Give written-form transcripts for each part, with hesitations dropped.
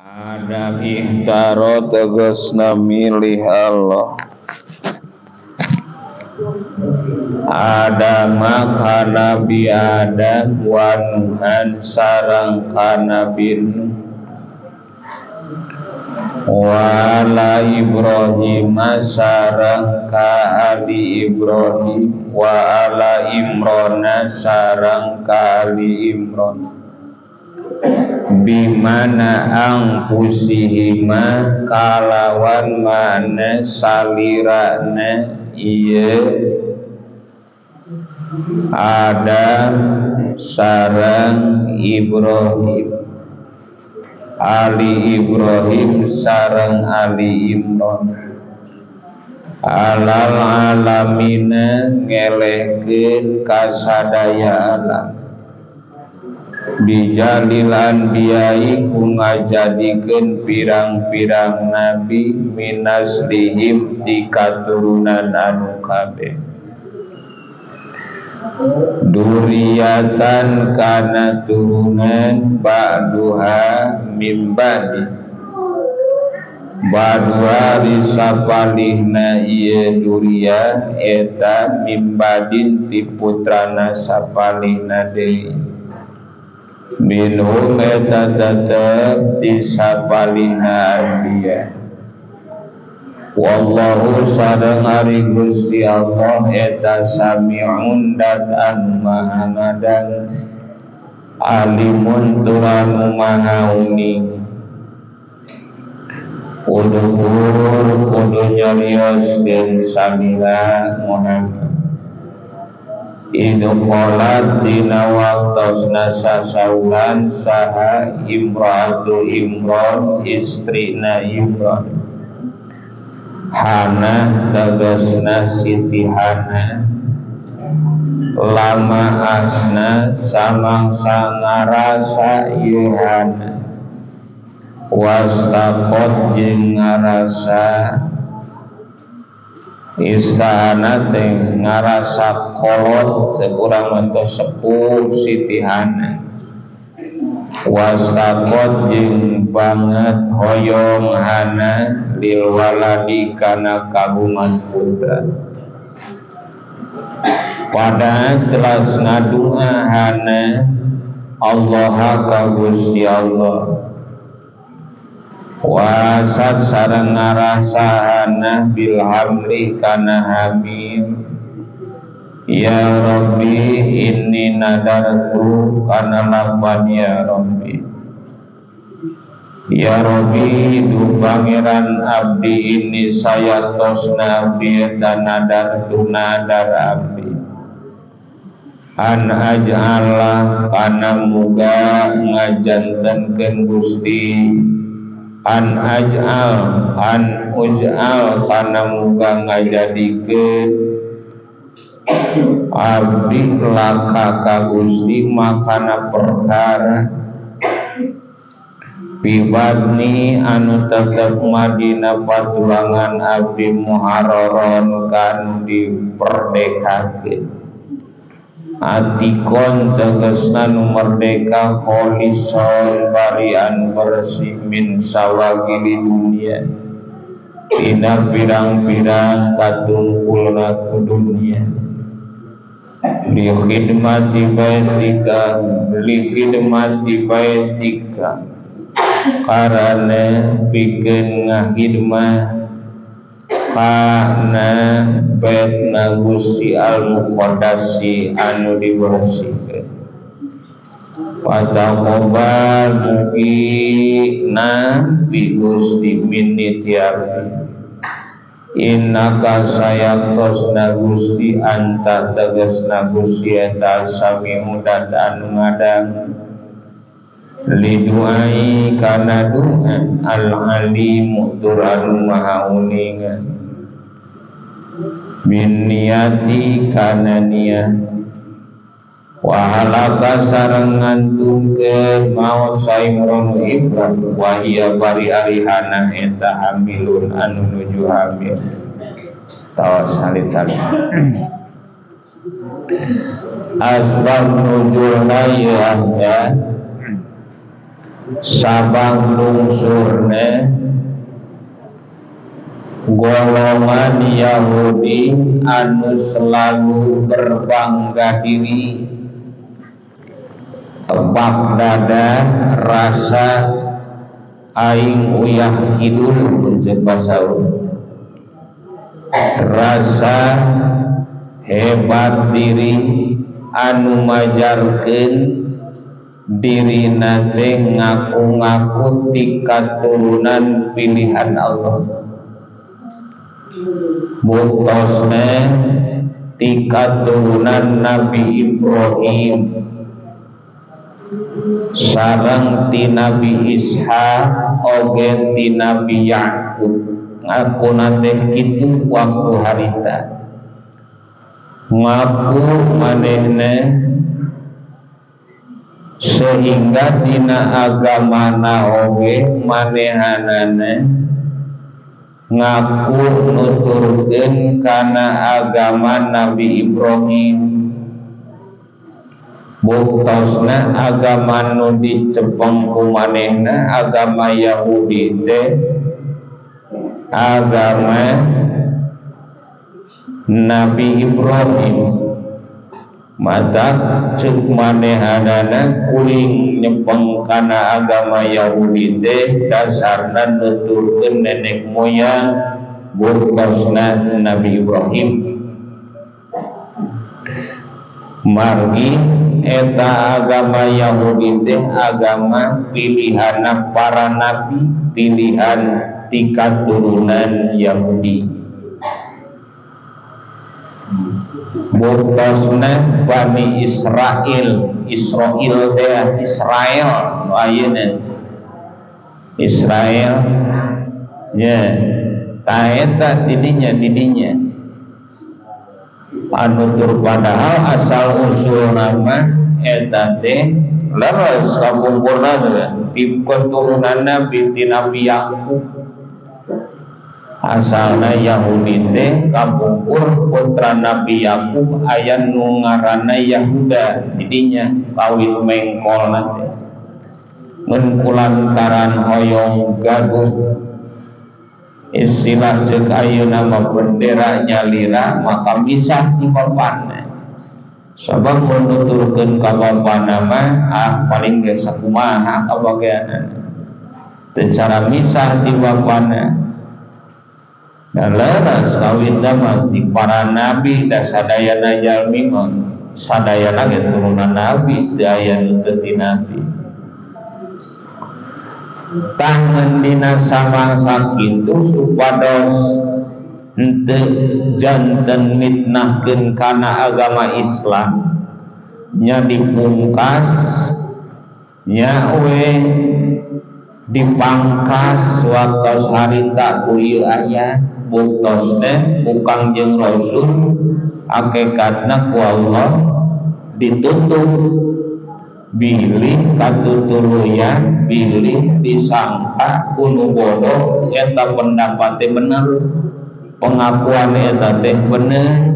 Adam ihtaro tegasna milih Allah. Adam kana Nabi Adam wa Nuhan sareng kana Nabi Nuh wa ala Ibrahim sareng ka Ali Ibrahim wa ala Imran sareng ka Ali Imran bimana angkusihima kalawan mana salirana iye Adam sareng Ibrahim Ali Ibrahim sareng Ali Imran alal alamina ngelehkeun kasadaya alam bijalil anbiyai ku ngajadikeun pirang-pirang nabi minaslihim di katurunan anu kabeh duriyatan kana turunan ba'duha mimbadi badua risapalihna ieu duriyah eta mimbadin ti putrana sapalihna deui minhum eta tetep ti sapalihna anbiya wallahu sareng ari Gusti Allah eta sami'un dat anu maha ngadang alimun tur anu maha uning kudu nyarios den samila Muhammad Idu qolat dina waktosna sasaulan saha Imratu Imran istrina Imran Hana tegasna Siti Hana lama asna samangsa ngarasa ieu Hana wastaqot jeung ngarasa istana teh ngarasa kolot sekurang mentos sepuh Siti Hana wastaqot jeung banget hoyong Hana lil waladi kana kagungan putra pada telas ngadua Hana Allah ka Gusti Allah wasat sareng ngarasa Hana bil hamli kana hamil ya Rabbi inni nadartu kana lapan ya Rabbi ya Rabbi du pangeran abdi ini saya tosna abdi dan nadartu nadar abdi an aj'ala kana muga ngajantenkeun Gusti an uj'al kana muga ngajadikeun abdi laka ka Gusti makana perkara bibadni anu tetep madina patulangan abdi muhararon kanu diperdekakeun atikon tegasna nu merdeka kholison barian bersih min sawagili dunia tina pirang-pirang katungkulna ku dunia li khidmati baitika karana pikeun ngahidmah kana baitna Gusti al-muqaddasi anu dibersihkeun pataqobal mukina bi Gusti minni tiarti innaka sayaqtosna Gusti anta tegasna Gusti eta sami'un dat anu ngadang liduai kana doa al-alim tur anu maha uningan bin niyati kana niat wa halaka sareng ngantungkeun maut Imran Ibrahim wa hiya bari arihana eta hamilun anu nuju hamil tawa salit-salit asbab nuzulna ya sabang lungsurne golongan Yahudi anu selalu berbangga diri, tebak dada, rasa aing uyah kidul mencet basaun, rasa hebat diri anu majarkeun diri nate ngaku-ngaku ti katurunan pilihan Allah. Buktosna ti katurunan Nabi Ibrahim sareng ti Nabi Ishak oge ti Nabi Yakub ngaku nate kitu waktu harita ngaku manehna sehingga dina agamana oge manehanana ngaku nuturkeun kana agama Nabi Ibrahim. Buktosna agama nu dicepeng ku manehna agama Yahudi teh agama Nabi Ibrahim. Mata cek manehanana kuring nyepeng kana agama Yahudi teh dasarna nuturkeun nenek moyang buktosna Nabi Ibrahim. Margi eta agama Yahudi teh agama pilihan para nabi, pilihan ti katurunan Yahudi. Buktosna Bani Israel, Israel teh Israel ayeuna Israel ya taeta didinya anu tur padahal asal usul nama eta teh leres kabumpurna ti keturunanna binti Nabi Yakub. Asalna Yahudi teh kabumpur putra Nabi Yakub aya nu ngaranna Yahuda didinya kawin mengkol teh mun kulantaran hoyong gaduh istilah ceuk ayeuna mah bendera nyalira maka misah ti bapana sabab mun nuturkeun ka bapana mah paling ge sakumaha kabageanana teu cara misah ti bapana. Dan leres kawin mah di para nabi dan sadayana jalmi mah sadayana ge turunan nabi daya nu teu ti nabi. Tangan dina samangsa kitu supados henteu janten mitnahkeun kana agama Islam nya dipungkas nya we dipangkas waktos harita ku ieu aya buktosna ukang jeung Rasul hakikatna ku Allah ditutup bilih katutuluyan bilih disangka kuno bodoh eta pendapatnya bener pengakuan eta teh bener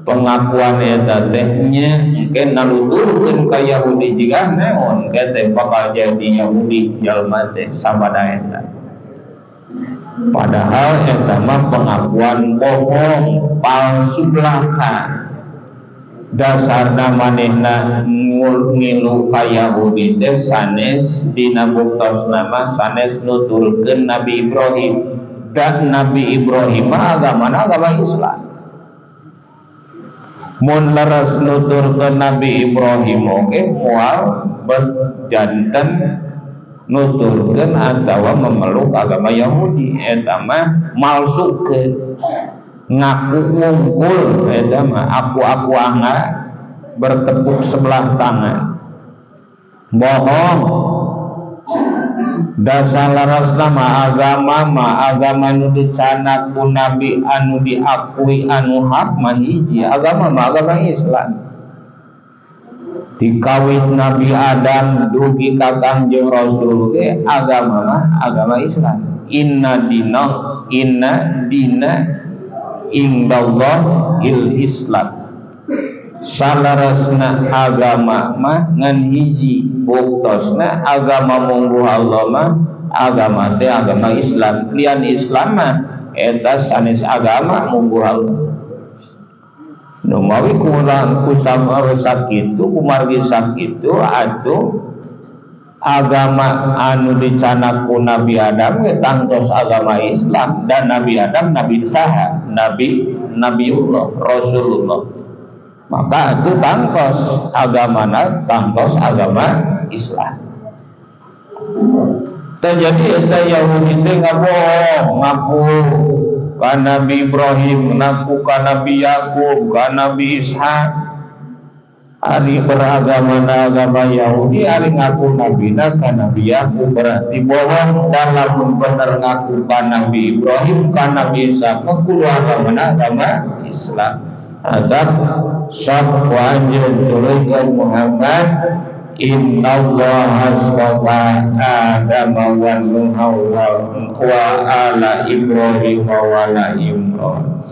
pengakuan eta teh nya engke naluturkeun ka Yahudi jiga naon ke teh bakal jadi Yahudi jalma teh sabada eta padahal eta mah pengakuan bohong palsu belaka. Dasarna manehna ngilu ka Yahudi teh sanes dina buktosna mah sanes nuturkeun Nabi Ibrahim dan Nabi Ibrahim agamana agama Islam. Mun leres nuturkeun Nabi Ibrahim oge moal berjanten nuturkeun atawa memeluk agama Yahudi eta mah malsukeun ngaku ngungkul eta mah aku angga bertepuk sebelah tangan bohong. Dasar larasna mah agama nu dicana ku nabi anu diakui anu hak mah hiji agama mah agama Islam. Dikawin Nabi Adam dugi ka Kangjeng Rasul ge agama mah agama Islam. Inna dina indallah il Islam. salarasna agama mah ngan hiji buktosna agama munggu Allah mah agama teh agama Islam. Lian Islam mah eta sanes agama munggu Allah. Nu mawi kurang kusama sakitu kumargi sakitu atuh agama anu dicanaku Nabi Adam tangtos agama Islam, dan Nabi Adam Nabi saha Nabiullah Rasulullah, maka itu tangtos agamana tangtos agama Islam. Terjadi eta Yahudi teh ngaku ka Nabi Ibrahim, ngaku ka Nabi Yakub, ka Nabi Ishak. Ari beragama agama Yahudi, ari ngaku nabina ka Nabi Yakub berarti bohong. Dalam bener ngaku ka Nabi Ibrahim, ka Nabi Ishak, kudu agama Islam. Adab sok wajib turunkan Muhammad. Innallaha astafa Adam wa Nuha wa ala Ibrahim wa ala Imran.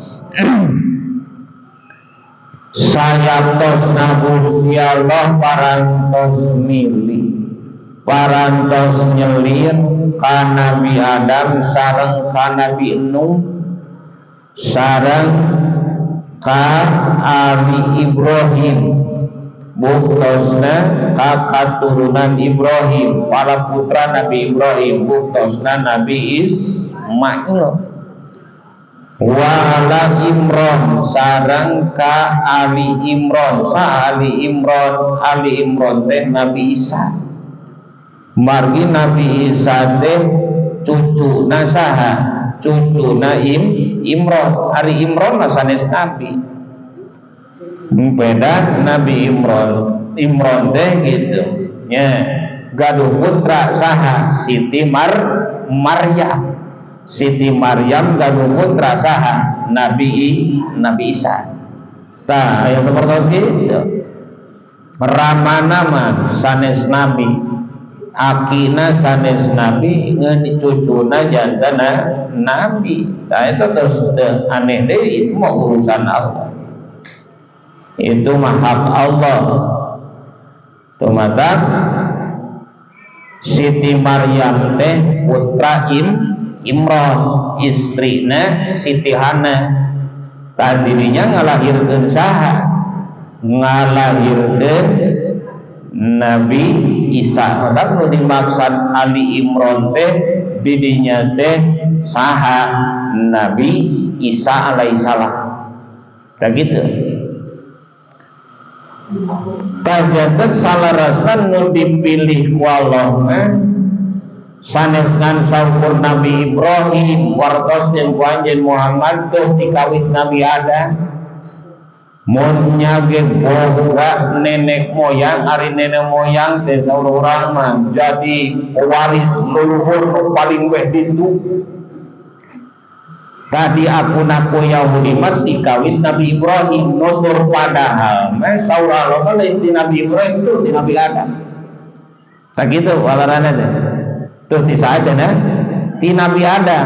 Saya tos Gusti Allah parantos milih, parantos nyelir ka Nabi Adam sareng ka Nabi Nuh sareng ka Ali Ibrahim, buktosna ka katurunan Ibrahim, para putra Nabi Ibrahim, buktosna Nabi Ismail. Wa ala Imran sareng ka Ali Imran, Ali Imran teh Nabi Isa. Margi Nabi Isa teh cucuna saha? Cucuna Imran. Ari Imran sanes nabi. Beda Nabi Imran teh gitu. Nya gaduh putra saha? Siti Maryam. Siti Maryam gaduh putra saha? Nabi Isa. Tah aya seperti itu. Ramana mah sanes nabi, akina sanes nabi, ngeun cucuna jantana nabi. Tah eta terus aneh deui, itu mah urusan Allah. Itu mah hak Allah. Tumata Siti Maryam teh putra Imran, istrina Siti Hana. Tadirinya ngalahirkeun saha? Ngalahirkeun Nabi Isa. Maka nu dimaksud Ali Imran teh didinya teh saha? Nabi Isa alaihissalam. Kayak gitu. Kajatet salarasan nu dipilih ku Allah saneskan saukur Nabi Ibrahim wartos jeung ku anjeun Muhammad tuh dikawit Nabi Adam. Mun nyage boga nenek moyang, ari nenek moyang teh saur urang mah jadi pewaris leluhur nu paling weh ditu. Tadi aku Yahudi mah dikawit Nabi Ibrahim, nutur padahal saur Allah lain di Nabi Ibrahim tuh di Nabi Adam. Tak gitu walarana teh. Tuh bisa aja nah di Nabi Adam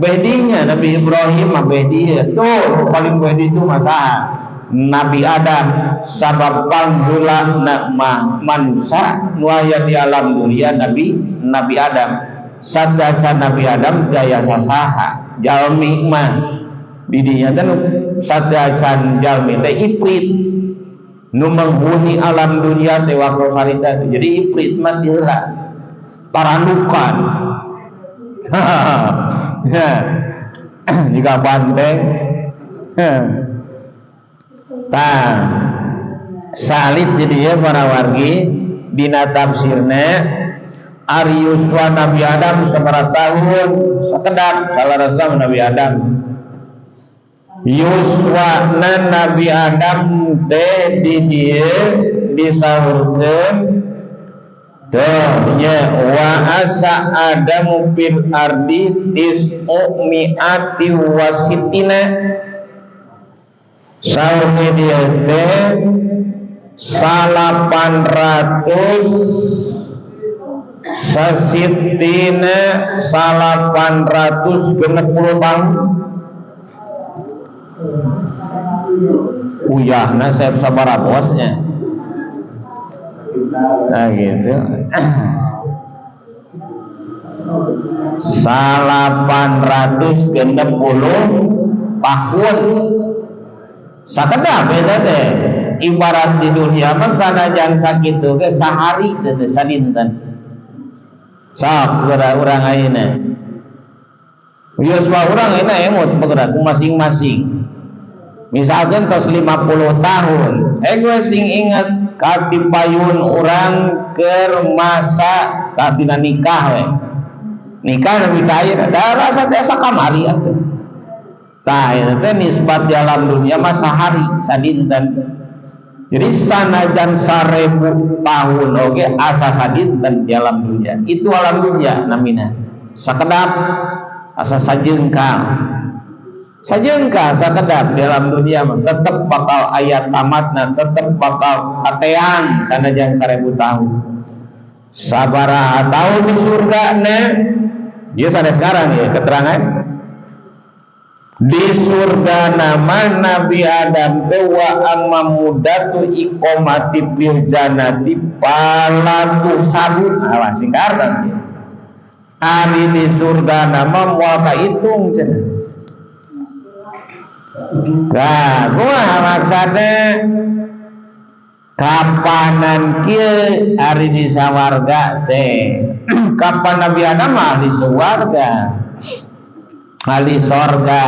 bedinya Nabi Ibrahim mah bedi tuh paling bedi itu masa Nabi Adam sabab panggula mah mansa nu aya di alam dunia Nabi Adam sadaca Nabi Adam daya sasaha jalmi mah didinya teh sadacan jalmi teh ifrit nu menghuni alam dunia teh waktu sarita jadi ifrit mah heula parandukan. Ya, jika banteng, tah salit jadi ya para wargi dina tafsirna ari yuswa Nabi Adam 100 tahun sekedap salarasa Nabi Adam. Yuswa Nabi Adam teh di dieu disahurkeun dohnya wa asa Adamu fil ardi tis'u mi'ati wasitina saune dia teh 800 sasitina 860 tahun uyahna saya sabara bosnya. Nah gitu. 860 tahun sakedap beda teh ibarat di dunia mah sanajan sakitu ge sahari teh sadinten sok urang ayeuna geus mah urang ayeuna emot bergerak masing-masing misalkan tos 50 tahun gue sing inget katipayun urang keur masa katina nikah we nikah lebih kaya ada rasa biasa kamari atuh tah eta teh nisbat di alam dunia mah sahari sadinten jadi sanajan 1000 tahun oge asa sadinten di alam dunia itu alam dunia namina sakedap asa sajeungkal sakedap di alam dunia mah tetep bakal aya tamatna tetep bakal kateang sanajan 1000 tahun sabaraha tahun di surga na dia sampai sekarang ya keterangan di surga nama Nabi Adam wa amma mudatu iqomati bil jannati palatu sabu awas singkartas ya ari di surga nama moal kahitung cenah nah kumaha maksana kapanan kieu ari di sawarga teh kapan Nabi Adam ahli surga ahli sorga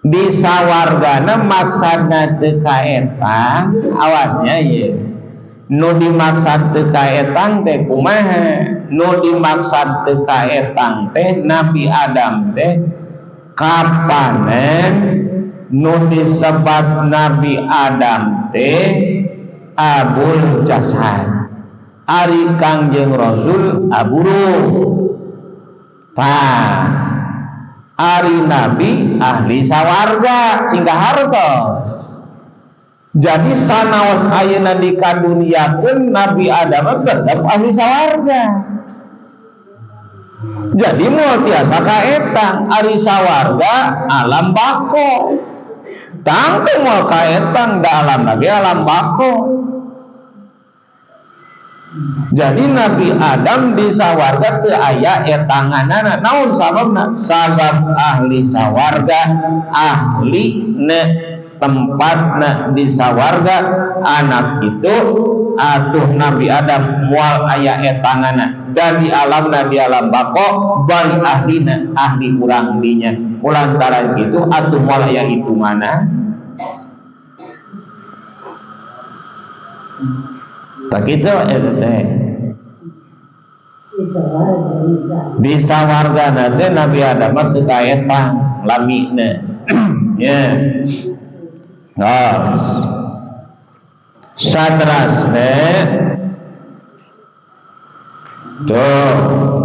di sawargana maksudna teu kaetang awasnya ye nu dimaksud teu kaetang teh kumaha nu dimaksud teu kaetang teh Nabi Adam teh kapanen nu disebut Nabi Adam teh abul jasad ari Kangjeng Rasul aburu tah ari Nabi ahli sawarga singgah hartos jadi sanaos ayeuna dikaduniakeun Nabi Adam tetep ahli sawarga jadi moal tiasa kaetang ari sawarga alam bako tangtu moal kaetang da alam lagi alam bako jadi Nabi Adam di sawarga teu aya etanganana naon sababna sabab ahli sawarga ahli ne tempatna di sawarga anak itu atuh Nabi Adam moal aya etangana dan di alam bako bal ahlina ahli urang dinya kulantaran kitu atuh moal aya hitungana tak gitu teh di sawargana teh Nabi Adam teu kaetang lamina ya satrasna tuh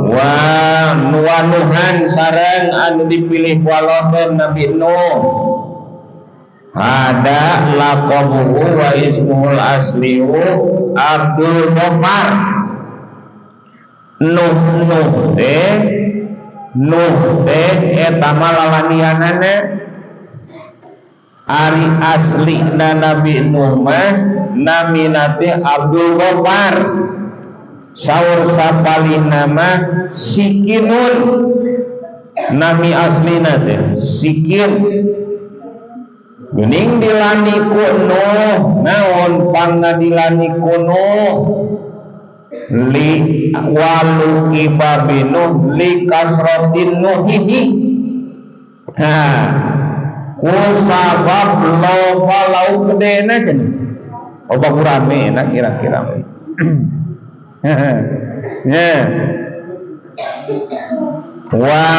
wa nuhan sareng anu dipilih ku Allah Nabi Nuh ada laqabuhu wa ismuhul aslihu Abdul Ghaffar Nuh teh eta malalanianana ari asli Nabi Nuh mah namina teh Abdul Ghaffar saur sapalina mah Sikinun nami aslina teh Sikin geuning dilani ku Nuh naon pangadilani ku Nuh li walu ibabi Nuh li kasrotin nuhihi ku sabab loba lauk gedena cenah loba kurame na kira-kira ya wa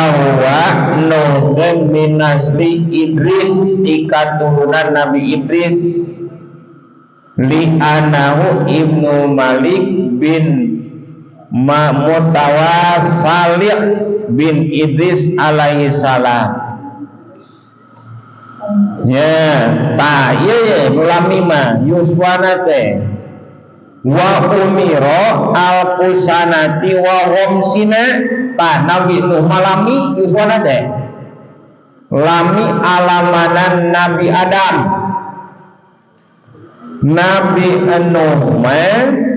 Nuh min nasli Idris ikaturunan Nabi Idris li anahu ibnu Malik bin Mutawassalih bin Idris alaihi salam ya ta ieu ulami mah yuswana teh wa umiro al-kusanati wa homsina ta Nabi Nuh malami yuswana teh lami alamanan Nabi Adam Nabi Nuh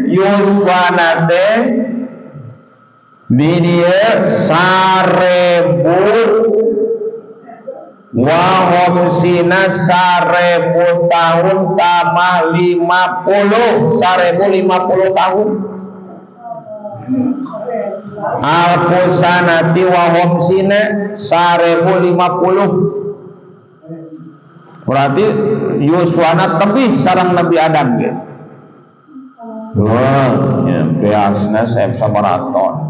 yuswana teh di dia 1000 wahomsina 1000 tahun tambah 50 tahun alpusanati wahomsina 1050 berarti yuswana tebih sarang Nabi Adam gitu. Wah, ya biasanya saya samaraton.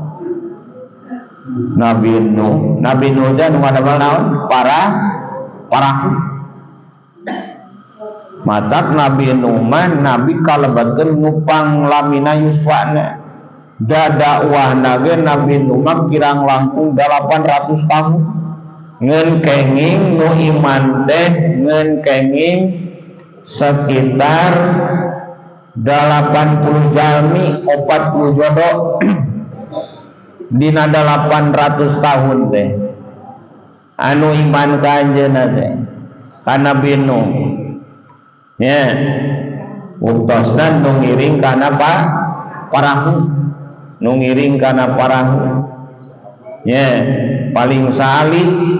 Nabi Nuh dan mana-mana parah. Matak Nabi Nuh Nabi kalebatkeun ngupang lamina yuswana. Dakwah Nabi Nuh kirang langkung 800 tahun. Ngen kenging nu iman teh ngen kenging sekitar 80 jalmi 40 jodoh dina 800 tahun teh anu iman ka anjeunna teh ka Nabi Nuh nya untosna nu ngiring kana parahu nya paling salih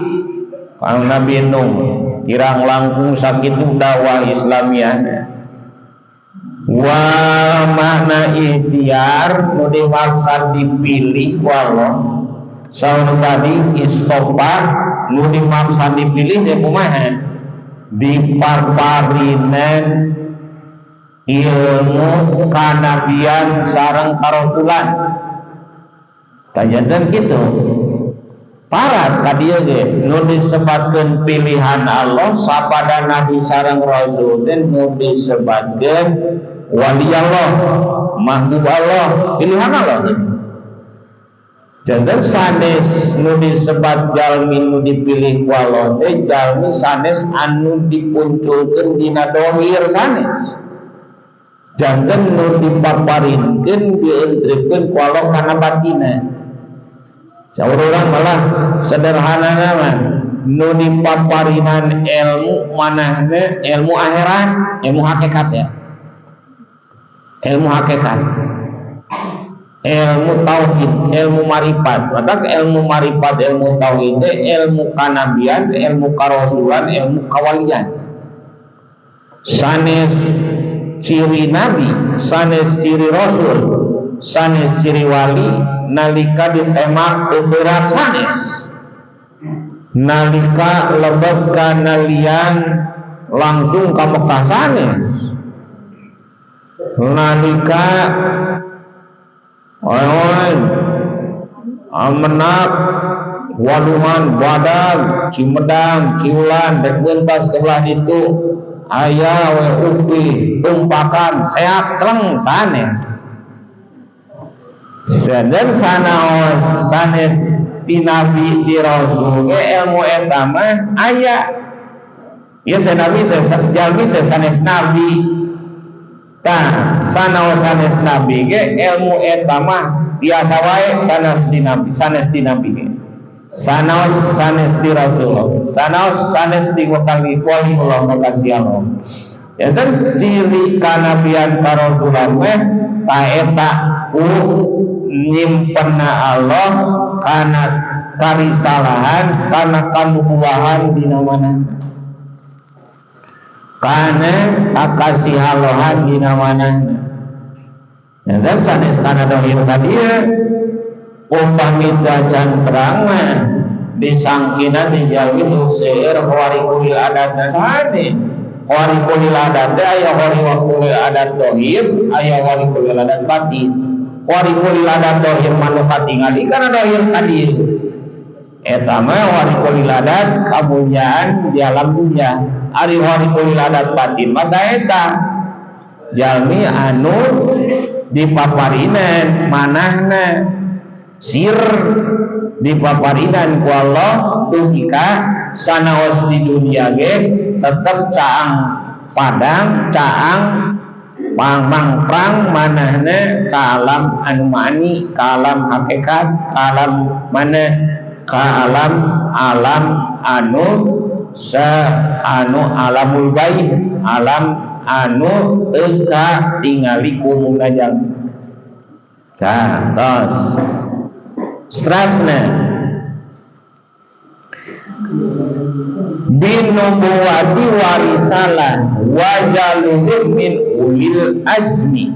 kang Nabi Nuh kirang langkung sakitu dakwah Islamiyah wa makna ikhtiar nu dimaksud dipilih ku Allah saur tadi istofa nu dimaksud dipilih teh kumaha diparparinan ilmu kanabian sareng karasulan kajanten kitu parat ka dieu ge nu disebutkeun pilihan Allah sapada nabi sareng rasul teh nu disebutkeun wali Allah, mahbub Allah, pilihan Allah. Jangan sanes nu disebat jalmi nu dipilih ku Allah teh jalmi sanes anu dipunculkeun dina dohir sanes. Jangan nu dipaparinkeun dientrikeun ku Allah kana batina. Saur urang malah sederhanana mah nu dipaparinan ilmu manahna ilmu akhirat, ilmu hakikat ya. Ilmu hakikat, ilmu tauhid, ilmu marifat. Matak ilmu marifat, ilmu tauhid, ilmu kanabian, ilmu karasulan, ilmu kawalian. Sanes ciri nabi, sanes ciri rasul, sanes ciri wali, nalika ditemak beberat sanes. Nalika lebet kanalian langsung ka Mekah sanes. Nalika amenak Waluman, Badag, Cimedang, Ciulan, dek bentas sebelah itu ayah we upi tumpakan seak teleng sanes dan sanaos sanes di nabi di rasul ilmu eta mah aya ieu teh nabi teh jalmi teh sanes nabi tah sanaos sanes nabi ge ilmu eta mah biasa wae sanes di nabi ge sanaos sanes di rasul sanaos sanes di wali Allah makasih Allah ya dan ciri kanabian karasulan mah ta eta ku nyimpenna Allah kana karisalahan kana kanubuahan dina manehna kana akasih Allahan dina manehna. Dan sanes kana dohir tadi umpami dacan perang mah disangkina dijalmi seueur hori kulil adat tadi. Hori kulil adat aya hori kulil adat dohir, aya hori kulil adat batin. Hori kulil adat dohir manu katingali kana dohir tadi. Eta mah hori kulil adat kamuliaan di alam dunia. Ari hori kulil adat batin mata eta jalmi anu dipaparinan manahna sir dipaparinan ku Allah duhika sanaos di dunia ge tetep caang padang caang mangprang manahna ka alam anu mani ka alam hakikat ka alam mana ka alam anu alamul gaib alam anu teka tingali kumuna jalmi. Tos strasna binubuwati warisalah wajaluhum min ulil azmi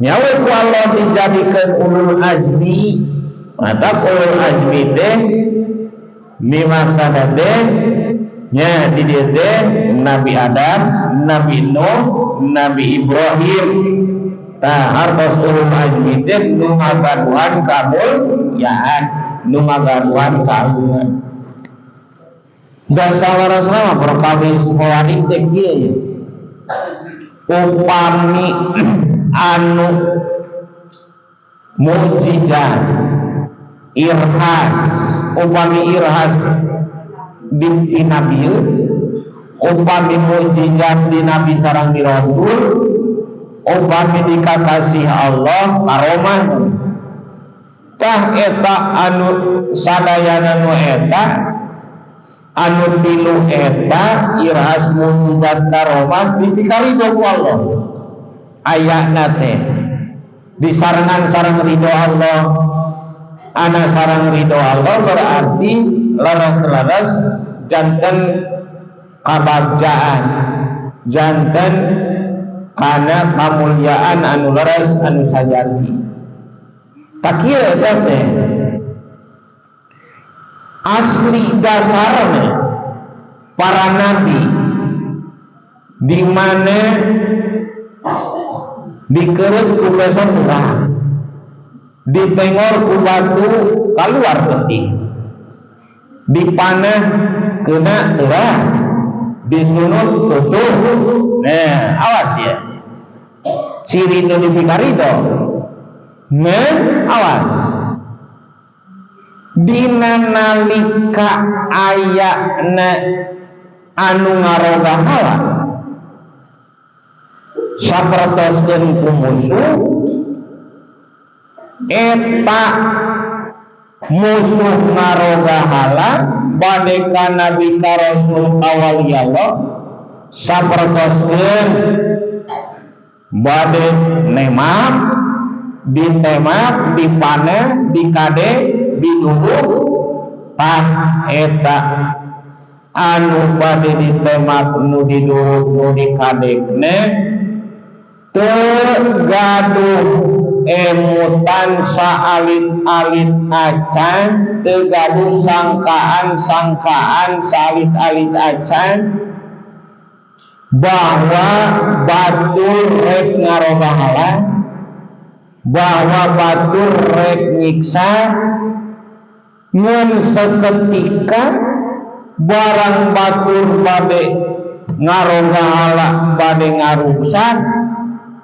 nyawa ku Allah dijadikan ulul azmi. Mata ulul azmi teh dimaksud teh nya di dieu teh Nabi Adam, Nabi Nuh, Nabi Ibrahim. Tah hartos ulul azmi teh nu ngagaduhan kamulyaan, nu ngagaduhan kaagungan. Dan sawarosna perkawis holaning teh kieu upami anu mukjizat irhas, upami irhas di nabi, upami mukjizat di nabi sareng di rasul, upami dikasih Allah karomah tah eta anu sadayana nu eta anu tilu eta irhas mukjizat karomah dikarido ku Allah ayatna teh disarengan sareng ridho Allah. Ana sareng ridho Allah berarti leres-leres janten kabagjaan, janten kana kamulyaan anu leres anu sajati. Tak kieu eta teh asli dasarna para nabi di mana dikeureuh ku beson urang, ditengor ku batu kaluar peti, dipanah kena terang, disunut tutup. Nah, awas ya, ciri nu dipikarido. Nah, awas. Dina nalika ayana anu ngaroga halak sapertoskeun ku musuh eta musuh ngaroga halak bade ka nabi ka rasul awaliyallah sapertoskeun bade nemak ditemak dipaneh dikade diduduh tah eta anu bade ditemak nu diduduh nu dikadekne tergaduh emutan saalit-alit acan, tergaduh sangkaan saalit-alit acan bahwa batur rek ngaroga halak, bahwa batur rek nyiksa. Ngan seketika barang batur bade ngaroga halak bade ngaruksak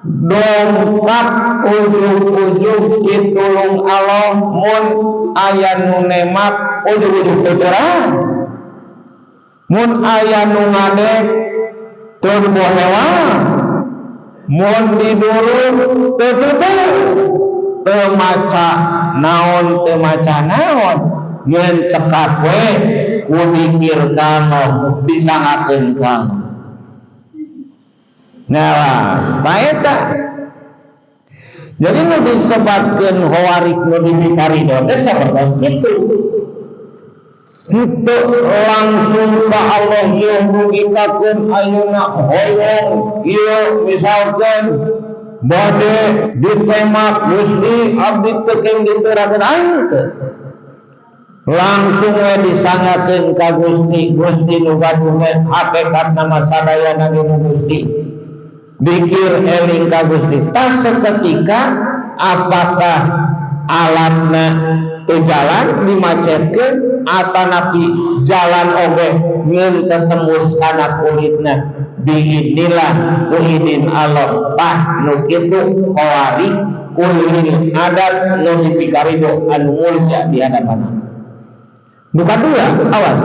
dongkap ujug-ujug ditulung Allah mun aya nu nemak ujug-ujug terang, mun aya nu ngadek teu bohewan, mun didurung teu teu maca naon teu maca naon ngan cekap we ku mikir kana disangakeun kana. Nah, eta jadi nu disebutkeun hawarik nu dipikarido teh sapertos kitu. Itu langsung ka Allah yang mengikakeun ayeuna hoyong ieu misalkan bade ditemak Gusti abdi teu keng diterakeun ayeuna langsung we disangakeun ka Gusti. Gusti nu gadungan hakikat nama sadayana di Gusti dikir eling ka Gusti. Tas seketika apakah alatna teu jalan dimacetkeun atanapi jalan oge ngeun tembus kana kulitna biidnillah ku idin Allah. Tah nu kitu qawari kulil adat nu dipikarido anu mulya di hadapan. Nu kadua awas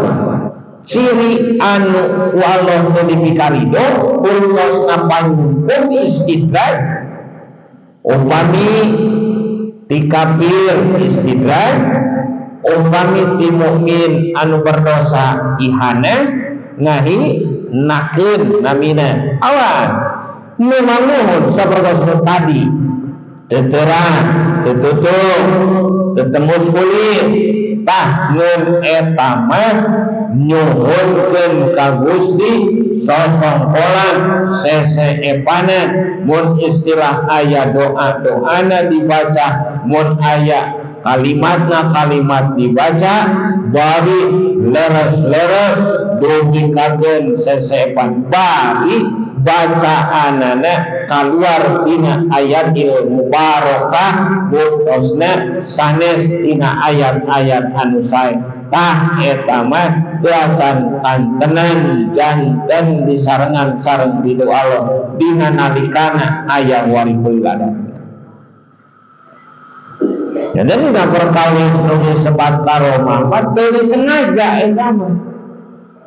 ciri anu ku Allah nu dipikarido ultos ngapanggungkeun istidraj upami ti kafir istidraj upami ti mukmin anu berdosa ihana ngahi nakeun namina awas memang nuhun sapertos tadi teterang tetutup tetembus kulit tah ngeun eta mah nyuhunkeun ka Gusti sosongkolan seseepana mun istilah aya doa-doana dibaca mun aya kalimatna kalimat dibaca bari leres-leres dugikakeun seseepan bari bacaanana kaluar tina ayat ilmu barokah butosna sanes tina ayat-ayat anu sae tah eta mah kelihatan kantenan janten disarengan sareng di doa Allah dina nalikana aya wari peuladan. Jadi dina perkawin nu sebat karomah mah teu disengaja eta mah.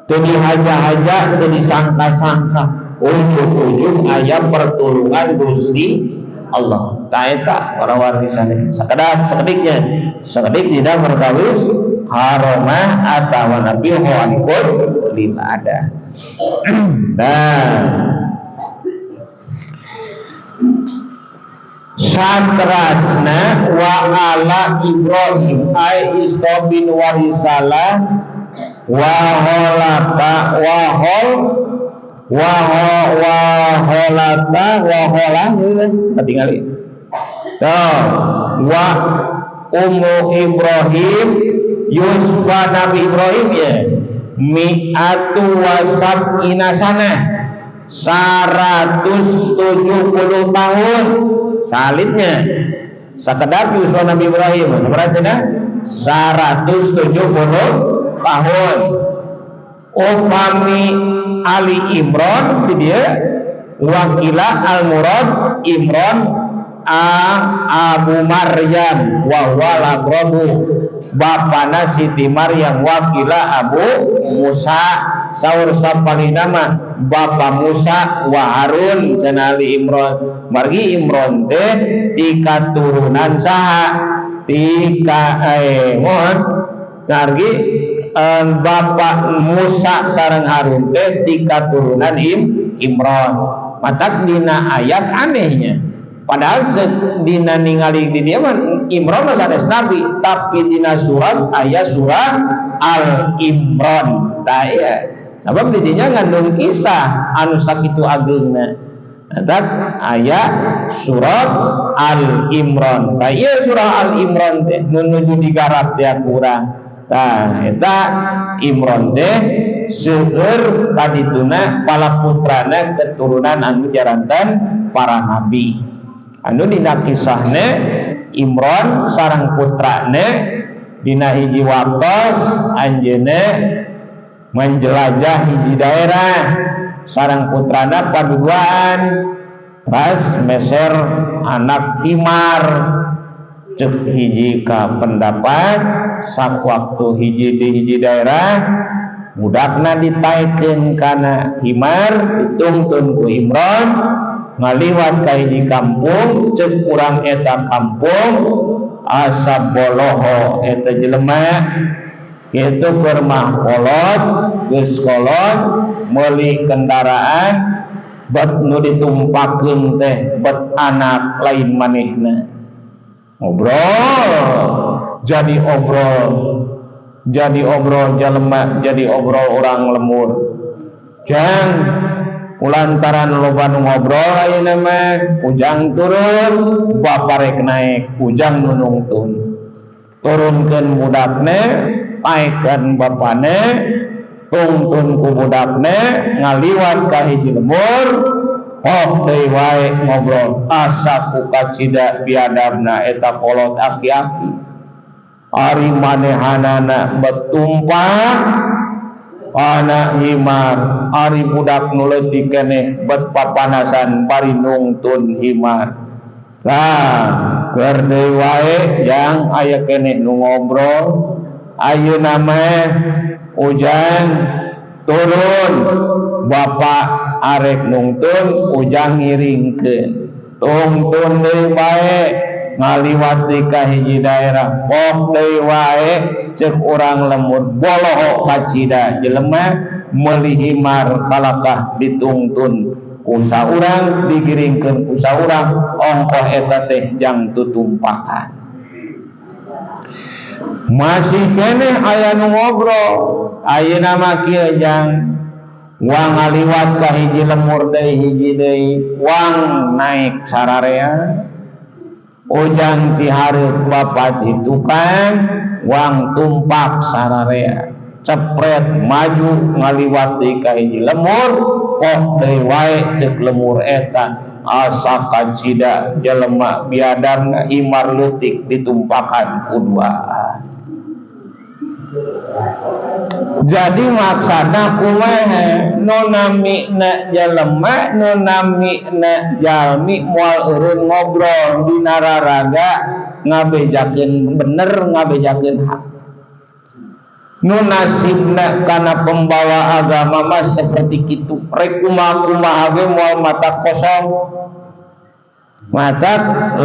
Teu dihaja-haja, teu disangka-sangka. Ujung-ujung aya pertulungan Gusti Allah. Tah eta para warisan sakedik dina perkawis haromah atawa nabi hoankul lilada. Satrasna wa ala Ibrahim ay istobin warisalah wa holata wa ketinggali wa ummu Ibrahim Yusfa Nabi Ibrahim ya mi'atu wasab inasana 170 tahun salibnya sekedar Yusuf Nabi Ibrahim berarti 170 tahun. Upami Ali Imron dia wakila al-murad Imron Abu Maryam wa wala Rabu bapana Siti Maryam wakila Abu Musa saur sapalinama Bapak Musa wa Harun cenali Imron margi Imron teh tika turunan saha tika margi Bapak Musa sareng Harun teh tika turunan Imron matak dina ayat anehnya padahal dina ningali di dia Imron sanes nabi tapi dina surat ayat surat Al-Imron tah ya sebab didinya ngandung kisah anu sakitu ageungna adat ayat surat Al-Imron. Tah ieu surah Al-Imron teh nu nuju digarap teh kurang. Tah eta Imron teh seueur kadituna pala putrana keturunan anu jaranten para nabi. Anu dina kisahna Imron sareng putrana dina hiji waktos anjeunna menjelajah hiji daerah sareng putrana paduaan pas meser anak himar cek hiji ka pendapat sak waktu hiji di hiji daerah budakna ditaikeun kana himar ditungtun ku Imron ngaliwat ka hiji kampung cek urang eta kampung asa boloho eta jelema itu kermah kolot geus kolot meuli kendaraan bet nu ditumpakeun teh bet anak lain manehna jadi obrol jelema jadi obrol orang lemur jang ulantaran loba nu ngobrol ayeuna mah ujang turun baparek naik ujang nu nungtun turunkeun budakna paekeun bapane tungtun ku budakna ngaliwat ka hiji lemur deui wae ngobrol asa ku kacida biadabna eta kolot aki-aki ari manehanana betumpah anak himar ari budak nu leutik keneh bet papanasan bari nungtun himar lah keur deui wae yang aya keneh nu ngobrol ayeuna mah ujang turun bapak arek nungtun ujang ngiringkeun tungtun deui bae ngaliwat ka hiji daerah pok deui wae cek urang lemur boloho kacida jelema meuli himar kalakah ditungtun ku saurang digiringkeun ku saurang ongkoh eta teh jang tutumpakan. Masih keneh aya nu ngobrol ayeuna mah kieu jang wang ngaliwat ka hiji lemur deui hiji deui wang naik sararea ujang ti hareup bapa ti tukang wang tumpak sararea cepret maju ngaliwat deui ka hiji lemur poh deui wae ceuk lemur eta asa kacida jelema biadarna himar leutik ditumpakan kuduaan. Jadi maksana kumaha nu namina jelema nu namina jalmi moal eureun ngobrol dina raraga ngabejakeun bener ngabejakeun hak. Nu nasibna kana pembawa agama mah seperti kitu rek kumaha ge moal mata kosong mata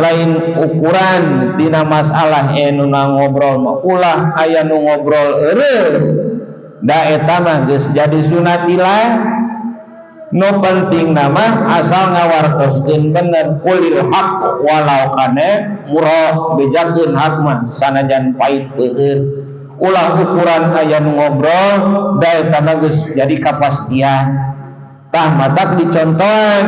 lain ukuran tina masalah nu ngobrol mah ulah aya nu ngobrol eureun da eta mah geus jadi sunatilah nu penting nama asal ngawartoskeun bener kulil haq walau kana murah bejakeun hak mah sanajan pait beueur ulah ukuran aya nu ngobrol da eta mah geus jadi kapastian tah matak dicontohan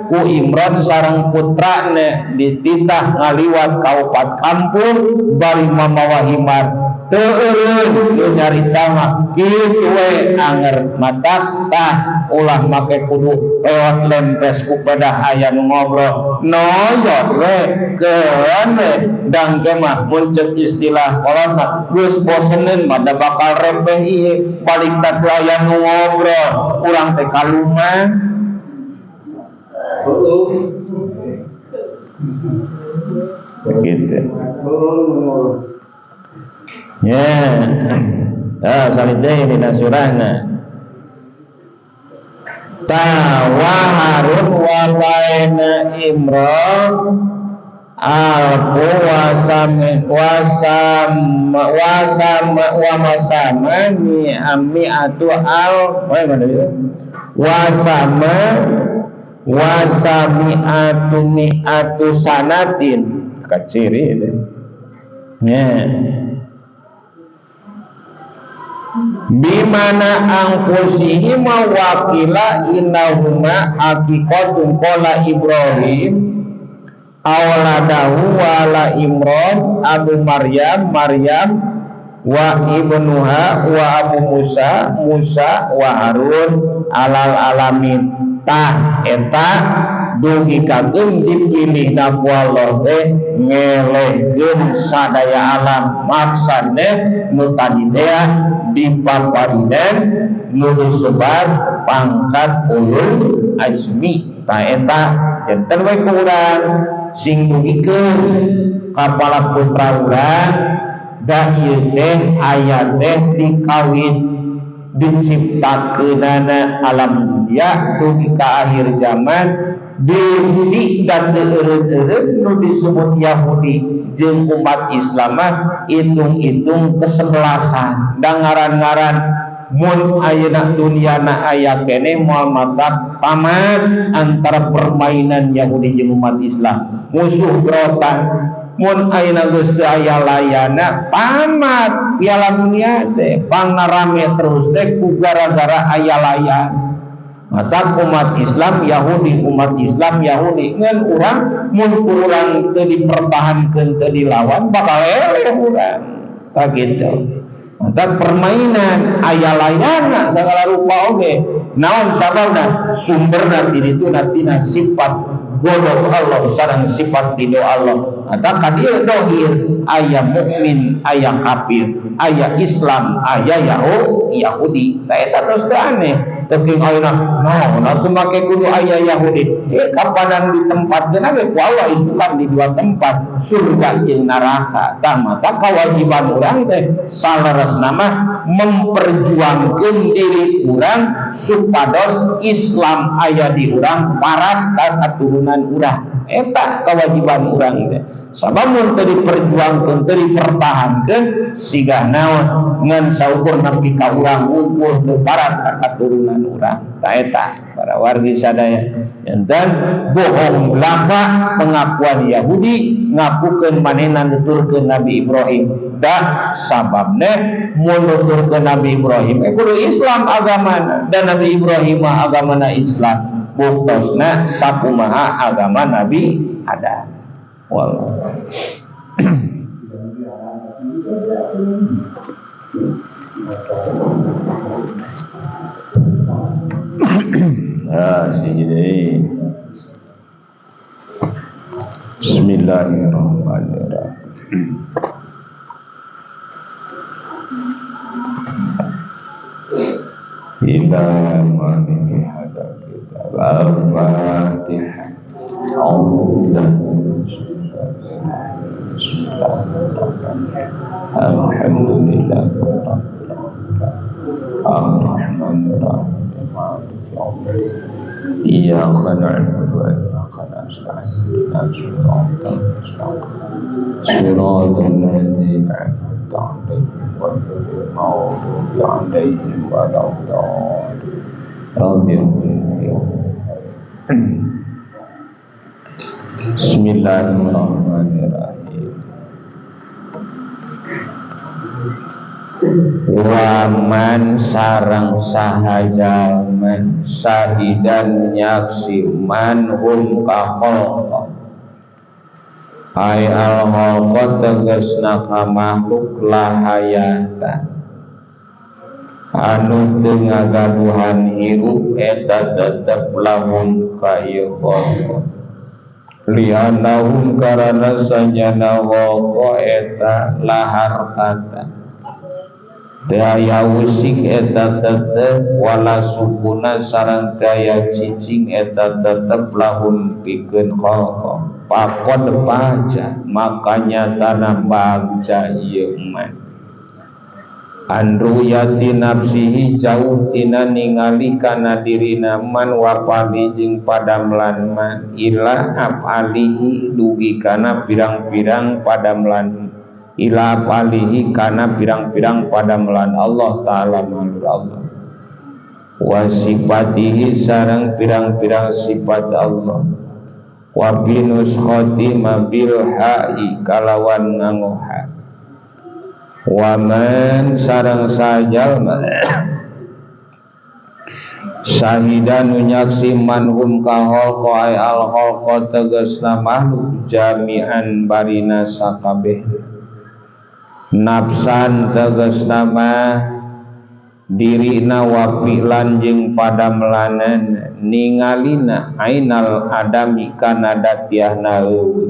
ku Imron sareng putrane dititah ngaliwat ka opat kampung bari mamawa himar teu eureun teu nyarita mah kitu we anger matak tah ulah make kudu lewat lempes ku pedah aya nu ngobrol noyot we keun we dangke mah mun ceuk istilah kolot mah geus boseneun mah da bakal rempeh ieu balik teh aya nu ngobrol urang teh kaluma begitu ya salidai dina surahna wa Harun wa baina Imran alqu wa masamani atu al wasami'atu mi'atu sanatin kaciri itu ya bimana angkusihi mawakila innahuma haqiqatun qala Ibrahim awladahu wala Imran Abu Maryam wa ibnuha wa Abu Musa wa Harun alal alamin tah eta dugi kagem dipilihna ku Allah teh ngelehkeun sadaya alam maksudna nu tadi teh dipaparinan nu disebar pangkat ulul azmi tah eta enten we ku urang sing dugikeun kapala putra urang da ieu teh aya teh dikawin diciptakeunana alam dunia dugi ka akhir zaman diri dan eureun-eureun nu disebut Yahudi jeung umat Islam hitung-hitung kesebelasan da ngaran-ngaran mun ayeuna duniana aya kene moal matak tamat antara permainan Yahudi jeung umat Islam musuh berotan mun ayeuna geus teu aya layana tamat piala dunia teh pangarame terus teh ku gara-gara aya layan mata umat Islam Yahudi ngan urang mun urang teu dipertahankeun teu dilawan bakal eleh urang kagitu mata permainan aya layana sagala rupa oge naon sababna sumberna di ditu tina sifat bodoh Allah sareng sifat ridho Allah mata ka dieu dohir aya mukmin aya kafir aya Islam aya Yahudi ta eta terus teu aneh teuing ayeuna naon atuh make kudu aya Yahudi kapanan di tempat geuna ge ku Allah isukan di dua tempat surga jeung neraka tah mata kewajiban urang teh salaresna mah memperjuangkeun diri urang supados Islam aya di urang parat ka katurunan urang eta kewajiban urang teh sabab mun teu diperjuangkeun teu dipertahankeun sigah naon ngan saukur nepi ka urang ngumpul teu parat ka katurunan urang. Ta eta para wargi sadaya enten bohong belaka pengakuan Yahudi ngakukeun manehna nuturkeun Nabi Ibrahim da sababna mun nuturkeun Nabi Ibrahim kudu Islam agamana dan Nabi Ibrahim agamana Islam buktosna sakumaha agama Nabi ada. Wallah. Bismillahirrahmanirrahim. Ila maliki hadal kitab al-Fatihah. Alhamdulillah Iyyaka na'budu wa iyyaka nasta'in Shiratal ladzina an'amta 'alaihim ghairil maghdubi 'alaihim waladdallin. Bismillahirrahmanirrahim. Waman sareng sahajalman sahidan nyaksi manhum kahol ay al-khalqa tegasna ka makhluk lahayata anu teu ngagaduhan hirup eta tetep lamun ka ieu khalqa lianahum karana sanjana khalqa eta lahar kata daya usik eta tetep wala sukuna sareng daya cicing eta tetep lahun pikeun khalqa pakod baca makanya tanah baca ieu man andru yati nafsihi jauh tina ningali kana dirina man wapali jeung padamlan man ila apalihi dugi kana pirang-pirang padamlan ila palihi kana pirang-pirang padamelan Allah Ta'ala manur Allah wa sifatihi sareng pirang-pirang sifat Allah wa binus khotimah bil ha'i kalawan nganggoha wa man sareng sajalma sahidanu nyaksi manhum kahol ay al khalqa tegasna makhluk jami'an barina sakabeh nafsan tegas nama dirina wapilan jeung padamelanan ningalina ainal adami kana datiahna eueuh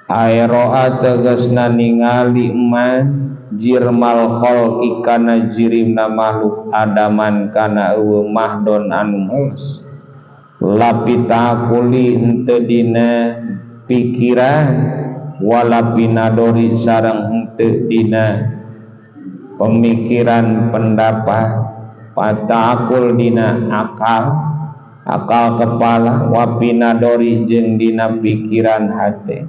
aeroa tegasna ningali man jirmal khalqi kana jirimna makhluk adaman kana eueuh mahdon anu mulus lapita kuli henteu dina pikiran wala binadori sareng henteu dina pemikiran pendapat patakul dina akal kepala wa binadori jeung dina pikiran hate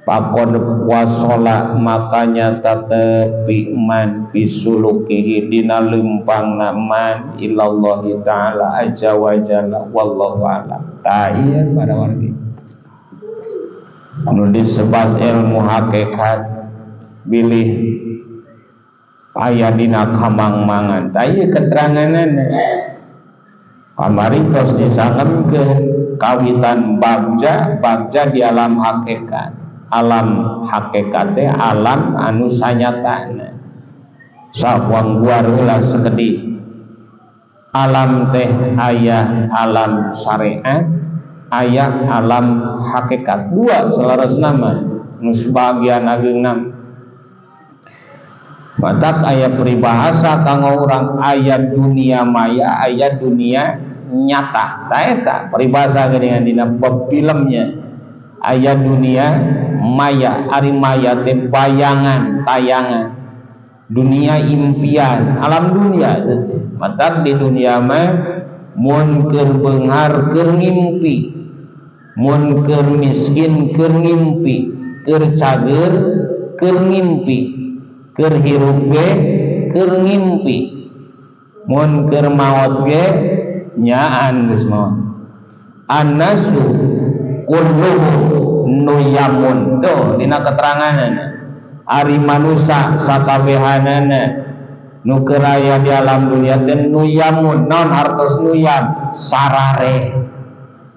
pakod wasola makanya tatepi man bisulukihi dina lempangna man ilallahi ta'ala azza wa jalla wallahu a'lam. Iya para wargi anu disebat ilmu hakikat bilih aya dina kamangmangan tah ieu keteranganana kamari tos disangemkeun kawitan bagja di alam hakikat teh alam anu sanyatana sakuang guar heula sakedi alam teh aya alam syariat aya alam hakikat dua selaras nama nu sebagian ageunna matak aya peribahasa kanggo urang aya dunia maya aya dunia nyata ta eta peribahasa geuningan dina bab filmnya aya dunia maya ari maya teh bayangan tayangan dunia impian alam dunia matak di dunia mah mun keur beunghar keur ngimpi mun keur miskin keur ngimpi keur cager keur ngimpi keur hirup ge keur ngimpi mun keur maot ge nyaan geus maot annasu kulluhu nuyamun tuh dina keterangan ari manusia sakabehanana nu keur aya di alam dunia teh nuyamun naon hartos nuyam sarare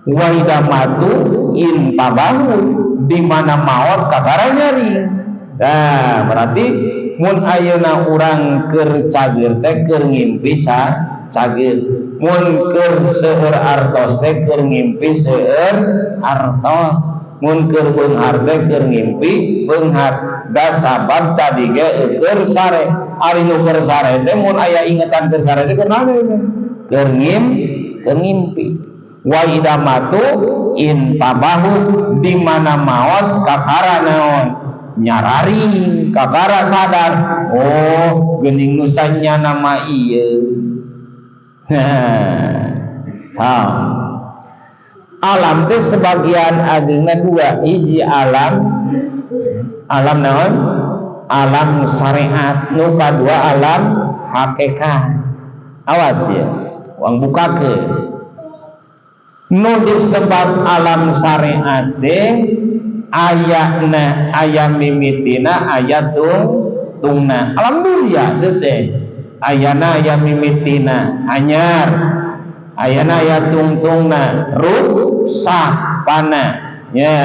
wa idamatu intabahu di mana maot kakara nyari. Nah berarti mun ayeuna urang keur cager teh keur ngimpi cager mun keur seueur artos teh keur ngimpi seueur artos mun keur beunghar teh keur ngimpi beunghar da sabab tadi ge keur sare ari nu keur sare teh mun aya ingetan keur sare teh keur naon keur ngimpi wa idamatu intabahu di mana maot kakara naon nyarari kakara sadar oh geuning nu sanya nama ieu. Alam teh sebagian agengna dua hiji alam naon alam syariat nu kadua alam hakikat. Awas ya uang bukakeun nu disebut alam syariat teh ayatna aya mimitina aya tungna alam dunia teh ayana aya mimitina anyar ayana aya tungtungna rusak pana nya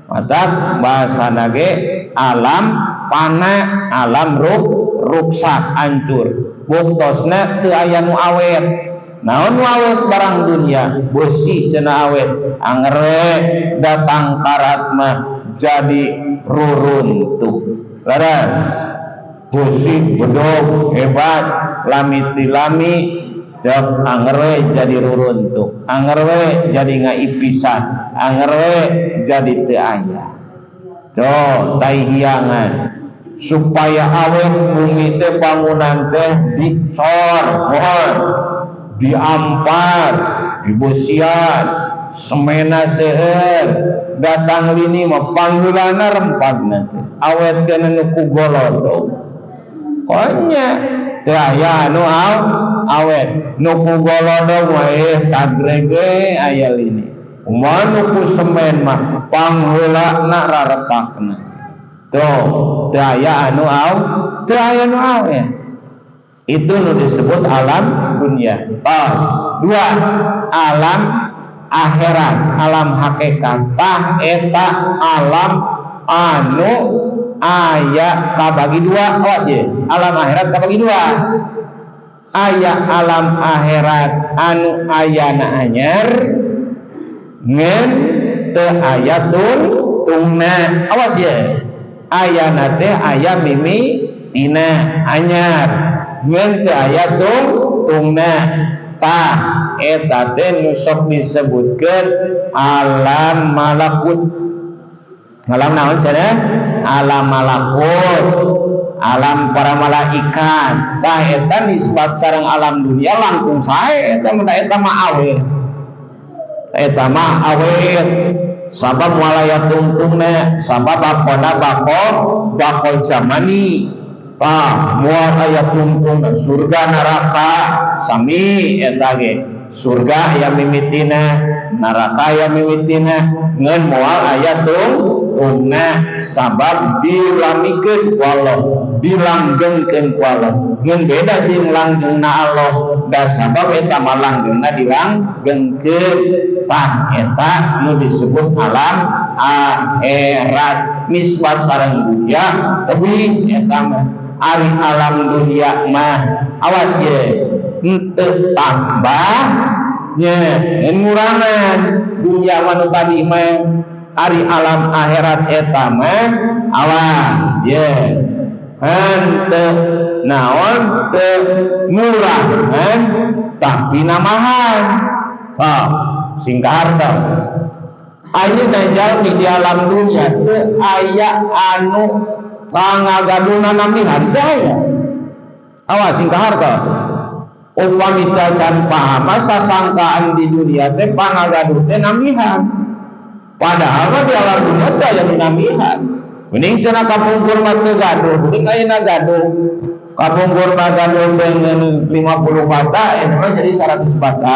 mata bahasana ge alam pana alam rusak hancur buktosna teu aya nu awet. Naon nu awet barang dunia besi cenah awet angere datang karat mah jadi ruruntuh laras besi bedog hebat lami dek angere jadi ruruntuh angere jadi ngaipisan angere jadi teu aya do tai hiangan supaya awet bumi teh bangunan teh dicor mohon diampar dibosian semena seueur datang lini mah panggeulana rempagna teh awet kana nu ku golodog konya teu aya anu awet nu ku golodog mah tagrege aya lini kumaha nu ku semen mah pangheulana raretakna tuh teu aya anu awet itu nu disebut alam dunia. Dua alam akhirat alam hakikat tah eta alam anu aya kabagi dua awas ye alam akhirat kabagi dua aya alam akhirat anu ayana anyar ngen teu aya tungna awas ye ayana teh aya mimi tina anyar ngen teu aya tungna tah eta teh nu sok disebutkeun alam malakut. Alam naon cenah? Alam malakut, alam para malaikat. Tah eta nisbat sareng alam dunia langkung sae eta mah awet. Eta mah awet. Sabab walaya tungtungna, sabab bakona bako zamani. Mual aya tungtung surga neraka sami eta ge surga aya mimitina neraka aya mimitina ngan moal aya tungtungna sabab dilamikeun ku Allah dilanggengkeun ku Allah ngan beda jeung langgengna Allah da sabab eta mah langgengna dilanggengkeun tah eta nu disebut alam akhirat nisbat sareng dunia tapi eta mah ari alam dunia mah awas ye henteu tambah nya ngurangan dunia mah tadi mah ari alam akhirat eta mah awas ye henteu naon teu ngurangan tapi namahan singkarta ayeuna jalmi di alam dunia teu aya anu pangagaduna namihan teh aya. Awas sing kaharta. Upami can paham sasangkaan di dunia teh pangagaduh teh namihan. Padahal mah di alam dunia teh aya dinamihan. Mending cenah kapungkur mah teu gaduh, mending ayeuna gaduh. Kapungkur mah gaduh dengan 50 bata, ini mah jadi 100 bata.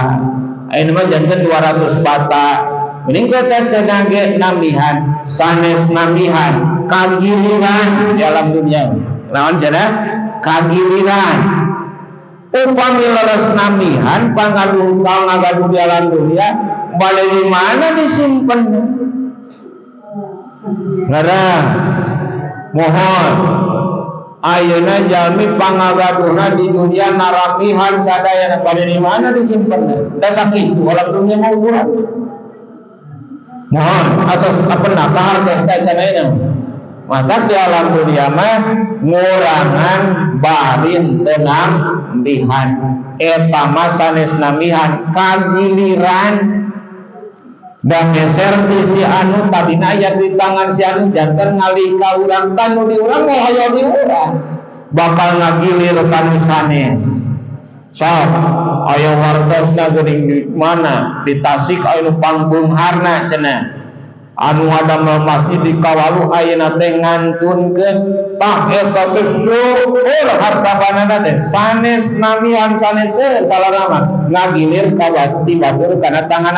Ini mah janten 200 bata. Mending kita cenah ge namihan, sanes namihan, kagiliran di alam dunia. Naon cenah? Kagiliran. Upami leres namihan pangaduh ngagaduh di alam dunia, balik di mana disimpan? Ngaras mohon ayeuna jalmi pangagaduhna di dunia naramihan sadayana balik di mana disimpan? Da sakitu alam dunia mau buat. Mohon atau apa nak harta sajaina. Maka di alam dunia mah ngurangan barin tenang bihan eta mah sanes namihan kagiliran dan geser di si anu tadina aya di tangan si anu janten ngalih ka urang tanu di urang mau hayo di urang bakal ngagilir kanu sanes sok aya wartosna geuning di mana di Tasik aya pangbungharna cenah anu ngadamel masjid di kawalu ayeuna teh ngantunkeun tah eta teh syukur harta banana teh sanes namihan sanes salarama ngagilir ka wati batur kana tangan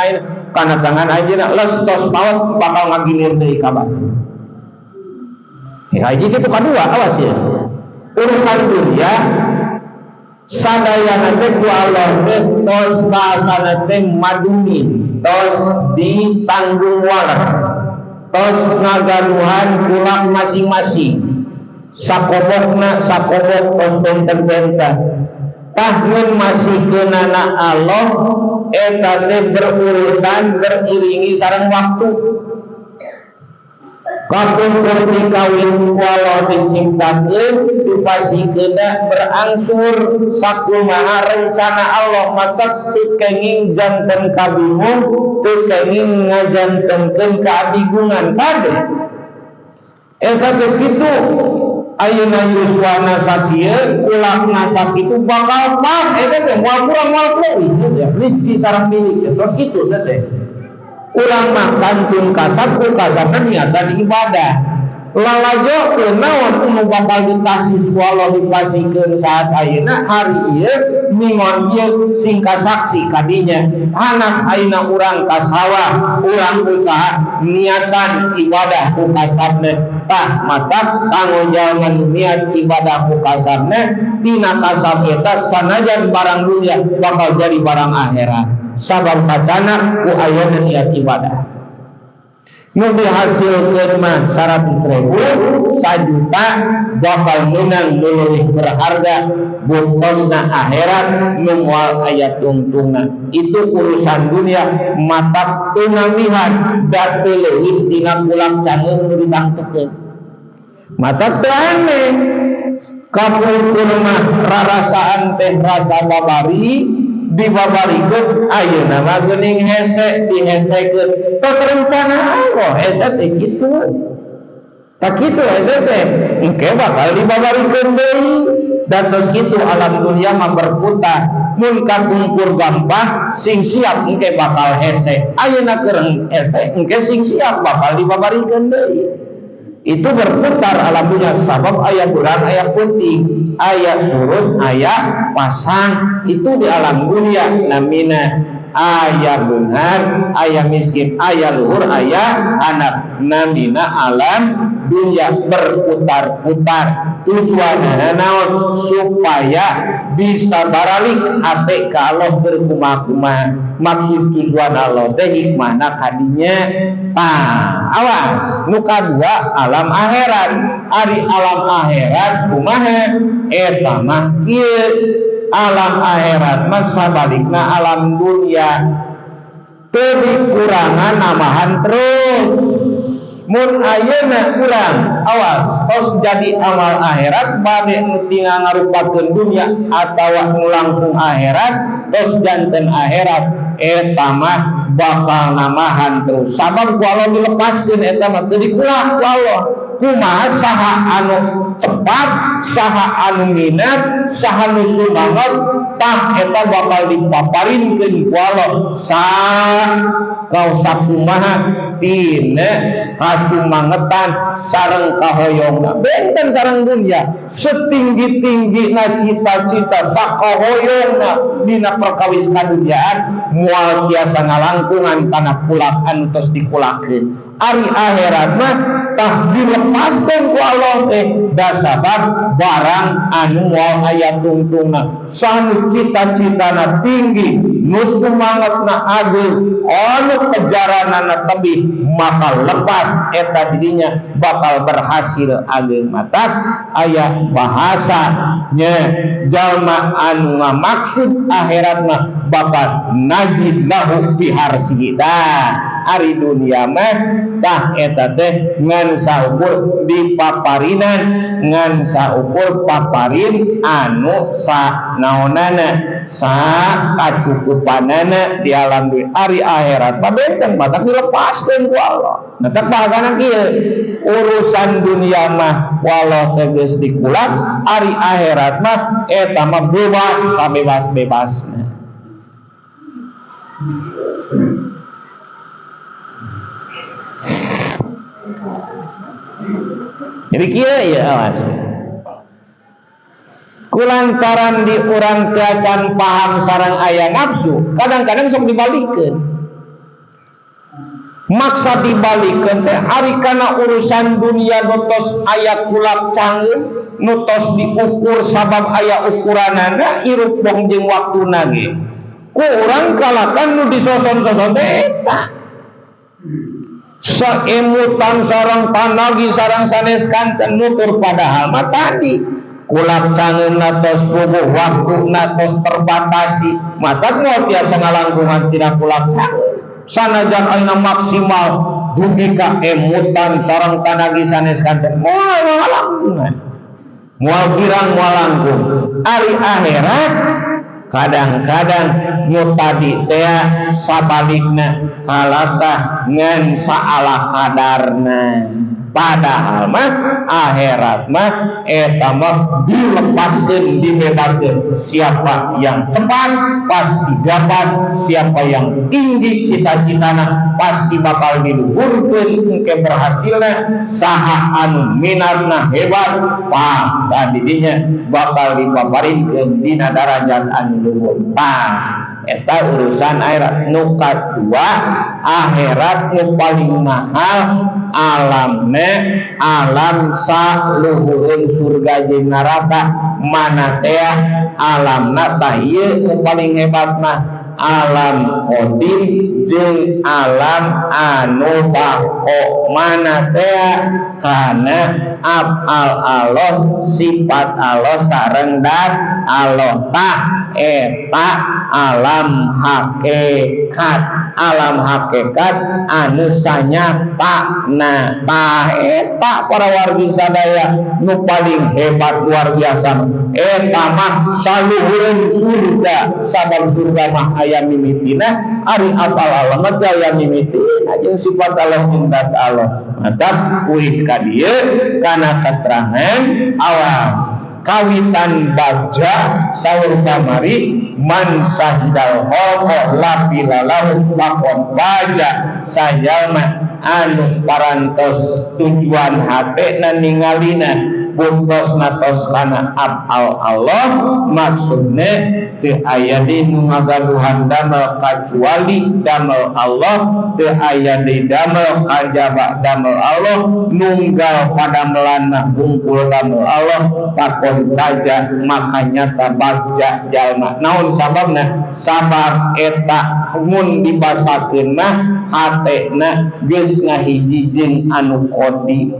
ayeuna lestos maot bakal ngagilir deui ka batu. Ya hiji kitu kadua awas ya. Urusan dunia sadayana teh ku Allah teh tos kasana teh madunin tos ditanggung waras tos ngagaduhan kulak masing-masing sakobokna sakobok tos benten-benten tah mun masih keunana Allah eta teh berurusan beriringi sareng waktu kapungkur dikawin walau diciptakeun dipasikeunna berangsur sakumaha rencana Allah mata teu kenging janten kabingung teu kenging ngajantenkeun kaabigungan kade eta teh kitu ayeuna yuswana sakieu ulahna sakitu bakal pas eta teh moal kurang moal leuwih ya rezeki sareng milik terus kitu teh urang makan tun kasar ku kasarna niatan ibadah lalajo kenaon anu bakal dikasih Allah dipasikeun saat ayeuna hari ieu ningon ieu singka saksi kadinya hanas ayeuna urang ka sawah urang usaha niatan ibadah ku kasarna tah mata kanggo jalma niat ibadah ku kasarna tina kasab eta sanajan barang dunia bakal jadi barang akhirat sabab bacana ku ayeuna niat ibadah nu dihasilkeun mah 100.000 1.000.000 bakal menang leuwih berharga bungkosna akhirat nu moal aya tungtungna itu urusan dunia mata tunamihan da teu leuwih dina kulak cangeun nu ditangtukeun mata teu aneh kapungkur mah rarasaan teh rasa babari dibabarikeun ayeuna mah geuning hese dihesekeun tos rencana Allah eta teh kitu tak kitu eta teh engke bakal dibabarikeun deui dan tos kitu alam dunia mah berputar mun kapungkur gampang sing siap engke bakal hese ayeuna keur hese engke sing siap bakal dibabarikeun deui itu berputar alam dunia sabab aya bulan aya putih aya surut aya pasang itu di alam dunia namina aya beunghar aya miskin aya luhur aya anak namina alam dunia berputar-putar tujuanna naon supaya bisa baralik hate ka Allah berkumaha-kumaha maksud tujuan Allah teh hikmahna kadinya awas nu kadua alam akhirat ari alam akhirat kumaha eta mah kieu alam akhirat mah sabalikna alam dunia teu dikurangan namahan terus mun ayeuna urang awas tos jadi amal akhirat bade nu tinggal ngarupakeun dunia atawa nu langsung akhirat tos janten akhirat eta mah bakal namahan terus sabab ku Allah dilepaskeun eta mah teu dikulah ku Allah kumaha saha anu cepat, saha anu minat, saha nu sumanget tah eta bakal dipaparinkeun ku Allah kau sakumaha tina kasumangetan sareng kahoyongna benten sareng dunya setinggi-tinggina cita-cita sakahoyongna dina perkawis kadunyaan moal tiasa ngalangkungan kana kulak anu tos dikulakeun ari akhirat mah tah dilepaskeun ku Allah dasabab barang anu moal aya tungtungna sanu cita-citana tinggi nu sumangetna ageung anu kejaranana tebih maka lepas eta dirinya bakal berhasil ageung matak aya bahasanya jalma anu ngamaksud akhirat mah bakal najid lahu fi harsida ari dunia mah tah eta teh ngan saukur dipaparinan ngan saukur paparin anu sanaonana sa kacukupanana di alam dunia ari akhirat babenten matak dilepaskeun ku Allah matak bahagana kieu urusan dunia mah walau teges dikulak ari akhirat mah eta mah bebas sabebas-bebasna. Jadi kieu ya awas. Kulantaran di urang teu acan paham sareng aya nafsu, kadang-kadang sok dibalikeun. Maksa dibalikeun teh ari kana urusan dunia nu tos aya kulak cangeun, nu tos diukur sabab aya ukuranana irupong jeung waktuna ge. Ku urang kalakan nu disoson-soson teh eta. Saemutan sareng panagi sareng sanes kanten nutur padahal mah tadi kulak cangeunna tos puguh waktuna tos terbatasi matak moal tiasa ngalangkungan tina kulak cangeun sanajan ayeuna maksimal dugi ka emutan sareng panagi sanes kanten moal ngalangkungan moal girang moal langkung ari akhirat kadang-kadang nu tadi teh sabalikna kalata ngan saala kadarna padahal mah akhirat mah eta mah dilepaskeun dibebaskeun siapa yang cepat pasti dapat siapa yang tinggi cita-citana pasti bakal diluhurkeun engke berhasilna saha anu minatna hebat pas tadinya bakal dipaparinkeun dina darajat anu luhur eta urusan akhirat nu kadua akhirat nu paling mahal alamna alam saluhureun surga jeung neraka mana teh alamna tah ieu nu paling hebat mah alam qadim jeung alam anu baqo mana teh kana afal Allah sifat Allah sareng dat Allah tah eta alam hakikat anu sanyatana tah eta para wargi sadaya nu paling hebat luar biasa eta mah saluhureun surga sabab surga mah aya mimitina ari apal Allah mah aya mimitina jeung sifat Allah jeung zat Allah mata kuit ka dieu kana keterangan awas kawitan bagja saur kamari man sahidal hoqo lapilalahu lakon baja sajalma anu parantos tujuan hatena ningalina buntos natos kana afal Allah maksudna teu aya di nu ngagaduhan damel kecuali damel Allah teu aya di damel kajaba damel Allah nunggal padamelanna bungkul damel Allah takon baja makanya tabagja jalma naon sababna sabar eta mun dibasakeun mah hatena geus ngahiji jeung anu qodi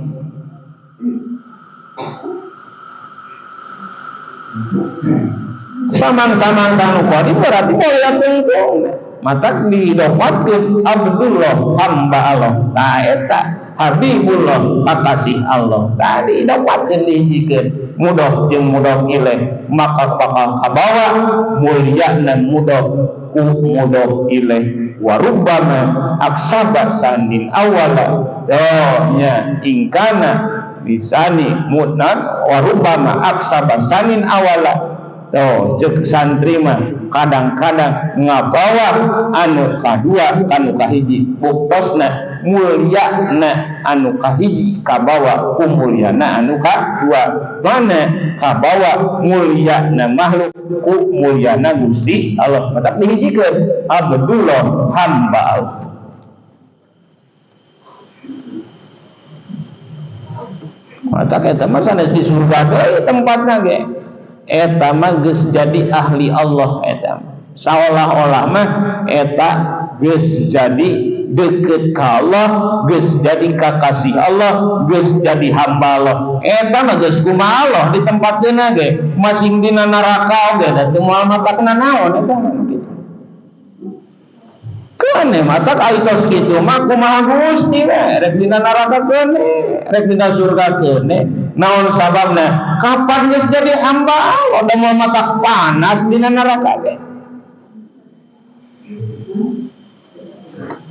samang-samang sanu qadi berarti mulya tungtung matak didapatkeun Abdullah hamba Allah ta eta Habibullah makasih Allah tadi dapatkeun dihijikeun mudah jeung mudah ilaih maka bakal kabawa mulya dan mudah ku mudah ilaih warubbama aksaba sanin awala nya ingkana lisani mutnan warubama aksaba sanin awala. Tuh cek santri mah kadang-kadang ngabawa anu kadua kanu kahiji buktosna mulyana anu kahiji kabawa kumulyana anu kadua mana kabawa mulyana makhluk ku mulyana Gusti Allah matak dihijikeun Abdullah hamba Allah. Matak eta mah sanes di surga teh tempatna ge eta mah geus jadi ahli Allah eta seolah-olah mah eta geus jadi deket ka Allah, geus jadi kakasih Allah, geus jadi hamba Allah. Eta mah geus kumaha Allah di tempatna ge masing dina neraka ge da teu moal matakna naon eta kitu. Kene mata kaitos kitu mah kumaha Gusti we rek dina neraka kene, rek dina surga kene. Naon sababna? Kapan geus jadi hamba Allah da moal matak panas dina neraka ge.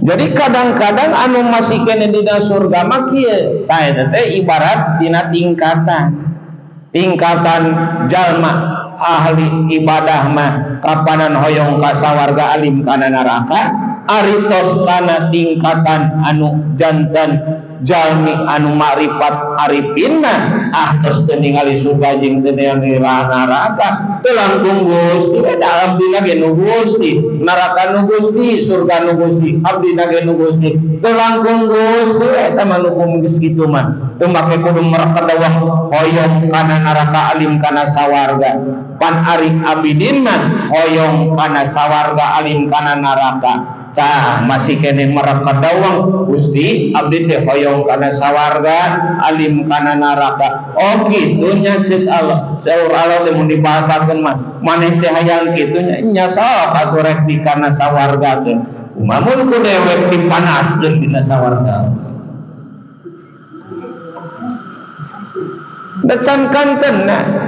Jadi kadang-kadang anu masih kene dina surga mah kieu, tah eta teh ibarat dina tingkatan jalma ahli ibadah mah kapanan hoyong ka sawarga alim kana neraka, aritos kana tingkatan anu janten jalmi anu makrifat arifin mah tos teu ningali surga jeung teu ningali neraka teu langkung Gusti dalam dina ge nu Gusti neraka nu Gusti surga nu Gusti abdi ge nu Gusti teu langkung Gusti eta mah nu geus kitu mah teu make kudu merekadawah hoyong kana neraka alim kana sawarga pan ari abidin mah hoyong kana sawarga alim kana neraka. Tah masih kene merekat dawang Gusti abdi teh hoyong kana sawarga alim kana neraka. Oh kitu nya ceuk Allah. Saur Allah teh mun dibahasakeun mah maneh teh hayang kitu nya sok atuh rek di kana sawarga teh. Kumaha mun ku dewek dipanaskeun dina sawarga. Decan kantenna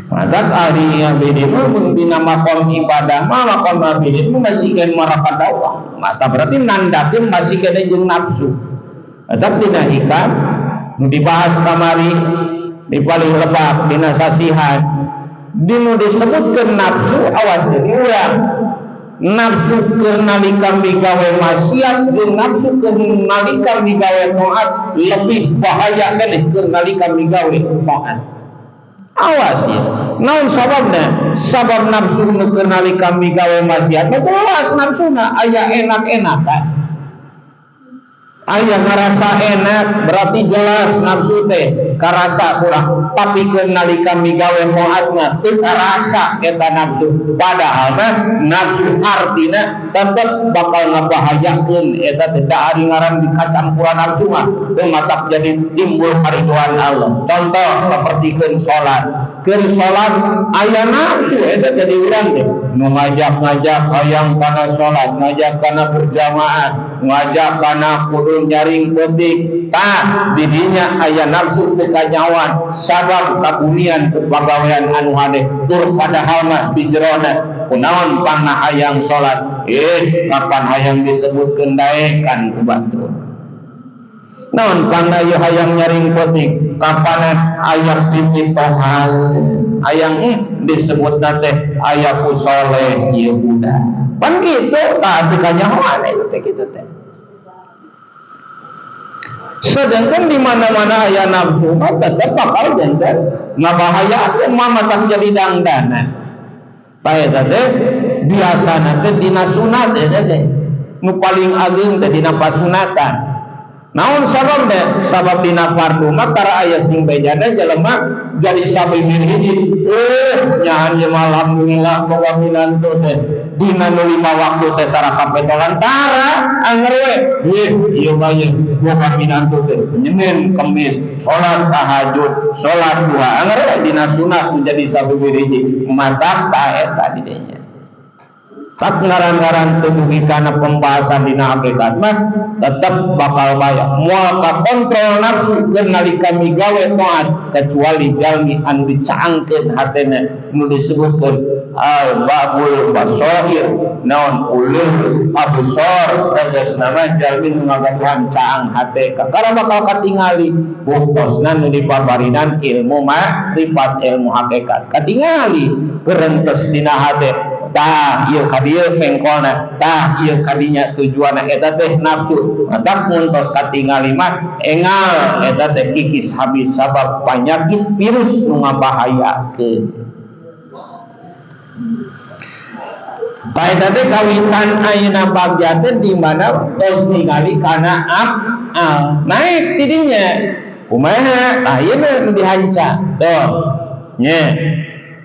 matak ahli abidin mun dina makom ibadah mah makom abidin masihkeun marakat dakwah mata berarti nandakeun masihkeun jeung nafsu matak dina hikam nu dibahas kamari di paling lebak dina sasihan dinu disebutkeun nafsu awas deui urang nafsu keur nalika migawe maksiat jeung nafsu keur nalika migawe taat lebih bahaya keneh keur nalika migawe taat. Awas ya. Naon sababna? Sabab nafsu nu keur nalika migawe maksiat jelas nafsuna aya enak-enakan. Aya ngarasa enak berarti jelas nafsu teh karasa kurang tapi keur nalika migawe moatna teu karasa eta nafsu padahal mah nafsu artina tetep bakal ngabahayakeun eta teh da ari ngaran dikacampuran nafsu mah teu matak jadi timbul kariduan Allah. Contoh sapertikeun salat keur salat aya nafsu eta jadi urang teh nu ngajak-ngajak hayang kana salat ngajak kana berjamaah ngajak kana kudu nyaring peutik tah didinya aya nafsu teu kanyawan sabab kabunian kepagawean anu hadeh tur padahal mah di jerona kunaon pangna hayang salat kapan hayang disebutkeun daekan ku batur naon pangna ieu hayang nyaring peutik kapanan aya pipitohan hayang disebutna teh aya ku saleh ieu budak pan kitu tah teu kanyawan eta teh kitu teh. Sedangkan di mana-mana aya nafsu mah tetep bakal janten ngabahayakeun mah matak jadi dangdana. Bae teh biasana teh dina sunat eta teh nu paling ageung teh dina pasunatan. Naon sababna? Sabab dina fardu mah tara aya sing bedana jelema jadi sabimir hiji. Nyahan ye alhamdulillah boga minantu teh dina nu 5 waktu teh tara kapetolan tara anger we. Ieu mah ye boga minantu teh Senin Kamis salat tahajud, salat duha anger we dina sunat menjadi sabimir hiji. Matak ta eta di dinya. tak ngaran-ngaran tudugi karena pembahasan dina hakikat mah tetap bakal bayar moal ka kontrol nafsu keur nalika migawe taat kecuali jalmi anu dicaangkeun hatena nu disebutkeun al-babul basair naon ulul absar tegasna mah jalmi nu ngagaduhan caang hate kakara bakal katingali buktosna nu dipabarinan ilmu makrifat ilmu hakikat katingali berentes dina hate tah ieu kadieu pengkolna tah ieu kadinya tujuanna eta teh nafsu matak muntos katingali mah engal eta teh kikis habis sabab penyakit virus nu ngabahayakeun. Kaita teh kawitan ayeuna bagja teh di mana tos ningali kana naik tidinya kumaha ayeuna nu dihanca tuh nya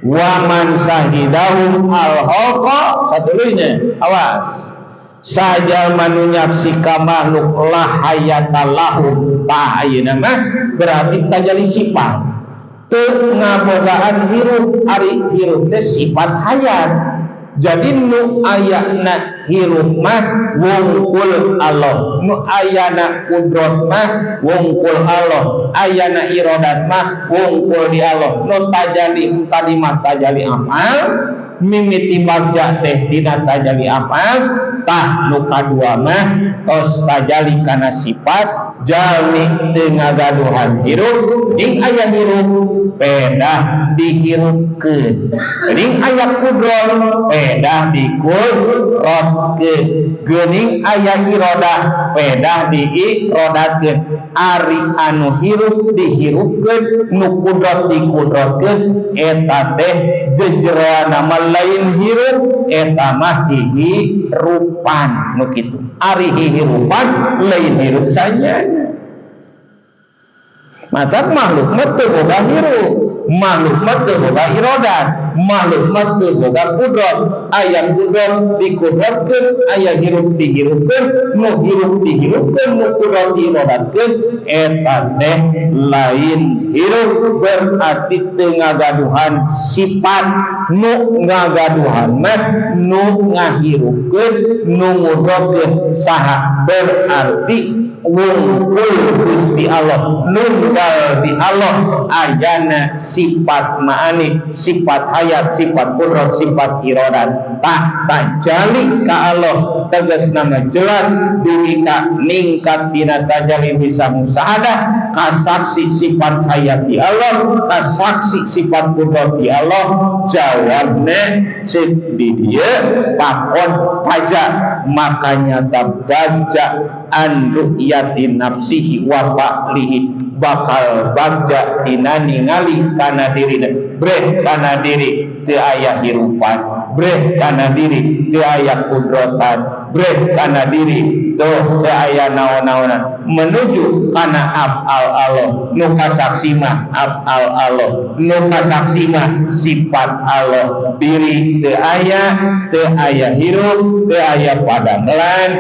wa man sahidahu al-haqa satulunya awas sajal manu nyaksika makhluk la hayata lahu tah ayeuna mah berarti tajali sifat teu ngabogaan hirup ari hirup teh sifat hayat jadi nu ayana hirup mah wungkul Allah nu ayana kudrat mah wungkul Allah ayana iradat mah wungkul di Allah nu tajali tadi mah tajali amal mimiti bagja teh dina tajali amal tah nu kadua mah tos tajali kana sifat jalmi teu ngagaduhan hirup ding aya hirup pedah dihirupkeun geuning aya kudrat pedah dikudratkeun geuning aya iradah pedah diiradatkeun ari anu hirup dihirupkeun nu kudrat dikudratkeun eta teh jejeroana mah lain hirup eta mah hirupan nu kitu ari hirupan lain hirup saja matak makhluk mah teu boga hirup makhluk mah teu boga iradat makhluk mah teu boga kudrat aya kudrat dikudratkeun aya hirup dihirupkeun nu hirup dihirupkeun nu kudrat diiradatkeun eta teh lain hirup berarti teu ngagaduhan sifat nu ngagaduhan mah nu ngahirupkeun nu ngudratkeun saha berarti wungkul Gusti Allah nunggal di Allah ayana sifat ma'ani sifat hayat sifat kudrat sifat iradat tak tajali ka Allah tegas nama jelas duwika ningkat dina tajali bisa musahadah kasaksi sifat hayat di Allah kasaksi sifat kudrat di Allah jawabna cek di dia pakon pajak makanya tabbaja an ru'yati nafsihi wa fa'lihi bakal bagja dina ningali kana dirina breh kana diri teu aya hirupan breh kana diri teu aya kudratan breh kana diri teu aya naon-naonan menuju kana af'al Allah nu kasaksi mah af'al Allah nu kasaksi mah sifat Allah diri teu aya hirup teu aya padamelan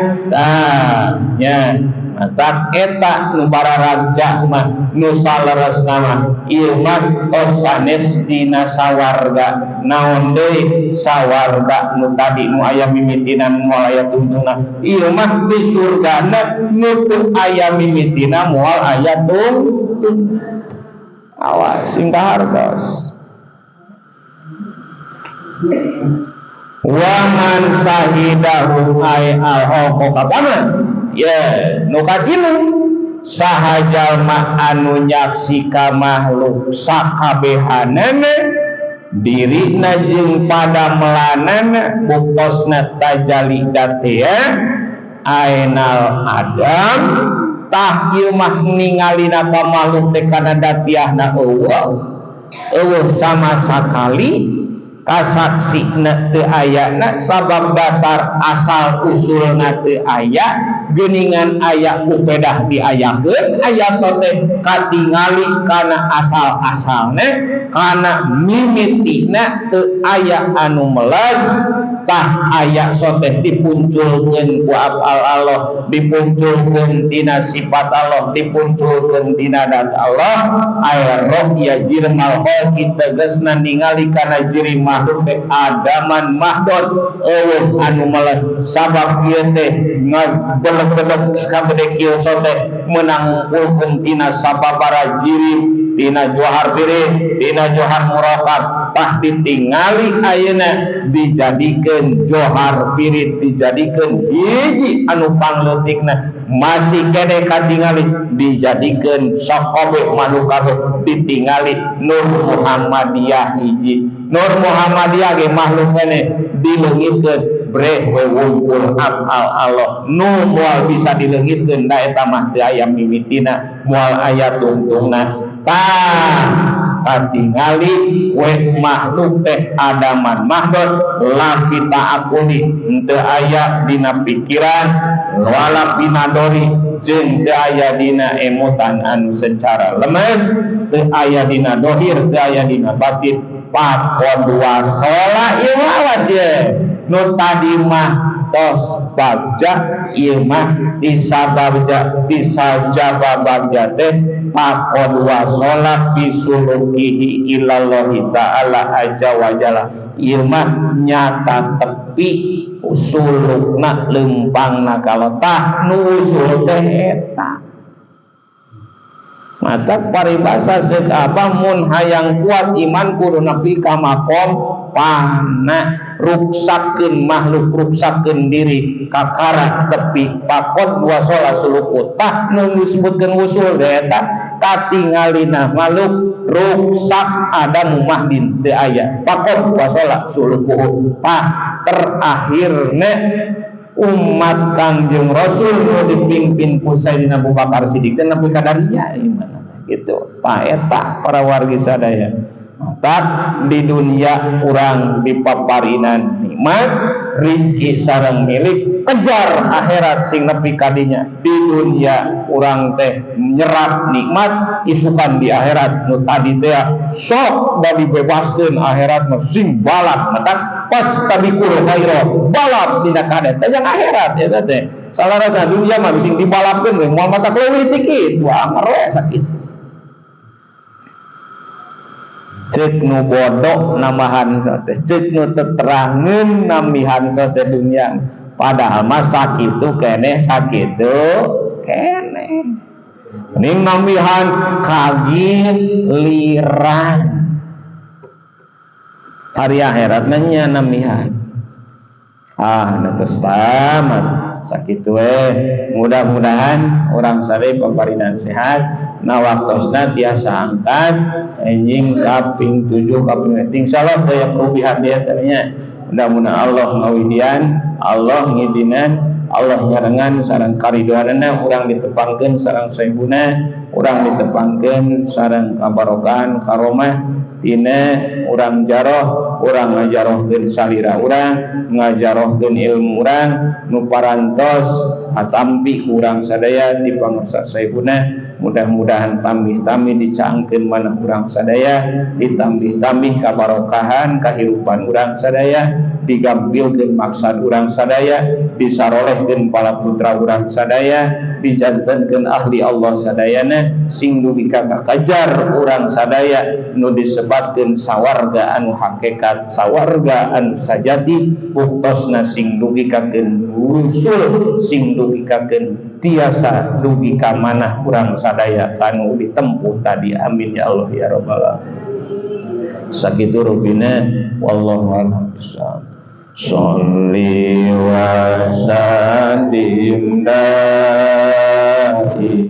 nya tak eta nu bararaja mah nu saleresna mah ieu mah sanes dina sawarga naon deui sawarga nu tadi nu aya mimitinan moal aya tungtungna ieu mah di surgana nu teu aya mimitina moal aya tungtung awas sing kahartos wa man sahidahu ay al-haqa kapana ya nu katilu saha jalma anu nyaksika makhluk sakabehanana dirina jeung padamelanana buktosna tajali datea ainal adam tah ieu mah ningalina ka makhluk teh kana datiahna eueuh sama sakali kasaksina teu ayana sabab dasar asal usulna teu aya geuningan aya upedah diayakeun aya sote katingali kana asal-asalna kana mimitina teu aya anu meles tah aya soteh dipunculkeun ku afal Allah, dipunculkeun tina sifat Allah, dipunculkeun tina dat Allah. Aya roh ya jirmal khalqi tegasna ningali kana jiri makhluk teh adaman mahdod eueuh anu malah sabab ieu teh ngabeleg-beleg kabeh kieu soteh menang ngulkeun tina sababaraha jiri, tina johar pirit, tina johar murakat, tah ditingali ayeuna dijadikeun johar pirit, dijadikeun hiji anu pangleutikna masih kene katingali dijadikeun sakabeh manuk kabeh ditingali Nur Muhammadiyah hiji. Nur Muhammadiyah ge makhluk kene dileungitkeun breh wewungkul afal Allah nu moal bisa dileungitkeun da eta mah teu aya mimitina, moal aya tungtungna. Tah katingali we makhluk teh adaman mahdod lafita akuni henteu aya dina pikiran wala pinadori jeung teu aya dina emotan anu secara lemes, teu aya dina dohir, teu aya dina batin. Pakod wasola ieu awas ye nu tadi mah tos bagja ieu mah disajaba bagja teh pakod wasola bisulukihi ilallahi ta'ala aja wajalla. Ieu mah nyata tepi usulukna lempangna kalau tah nu usul teh eta. Mata paribasa seuk apa mun hayang kuat iman kudu nepi ka makom pana ruksakkeun makhluk, ruksakkeun diri kakara tepi pakot wasola sulukut. Tah nu disebutkeun usul eta katingalina makhluk ruksak ada mumahdin teu aya pakot wasola sulukut. Tah terakhirna umat Kangjeng Rasul nu dipimpin ku Sayyidina Abu Bakar Siddiq teh nepi ka darinya iman gitu. Pak eta para wargi sadaya. Mata di dunia urang dipaparinan nikmat rizki sareng milik, kejar akhirat sing nepi kadinya. Di dunia urang teh nyerap nikmat isukan di akhirat nu tadi teh sok da dibebaskeun akhirat mah sing balak mata pas tabikul khairo balap dina kadet yang akhirat eta teh salarasa dunia mah sing dibalapkeun we moal mata leuwih dikit wah ngaroe sakit. Cek nu bodoh namahan sote, cek nu teterangeun namihan sote dunia. Padahal mah sakitu kene sakitu kene. Ning namihan kagiliran. Hari akhirat nya namihan. Terus tamat sakitu mudah-mudahan orang sadaya paparinan sehat. Na waktosna tiasa angkat enjing kaping 7 kaping 8 insyaallah teu kerubihan dia tanya. Mudah-mudahan Allah ngawidian, Allah ngidinan, Allah nyarengan sareng karidoanana urang ditepangkeun sareng saehuna, urang ditepangkeun sareng kabarokan karomah dina urang jaroh, urang ngajarohkeun salira urang, ngajarohkeun ilmu urang nu parantos atampi urang sadaya di pangorsa saehuna. Mudah-mudahan tambih-tambih dicaangkeun manah urang sadaya, ditambih-tambih kabarokahan kahirupan urang sadaya, digampilkeun maksad urang sadaya, disarolehkeun pala putra urang sadaya, dijantenkeun ahli Allah sadayana sing dugi kakajar urang sadaya nu disebatkeun sawarga anu hakikat, sawarga anu sajati, buktosna sing dugi kakeun usul, sing dugi kakeun tiasa dugi ka manah urang sadaya kanu ditempuh tadi. Amin ya Allah ya rabbal alamin. Sakitu rubina wallahu a'lam bishawab. Sholli wa sallim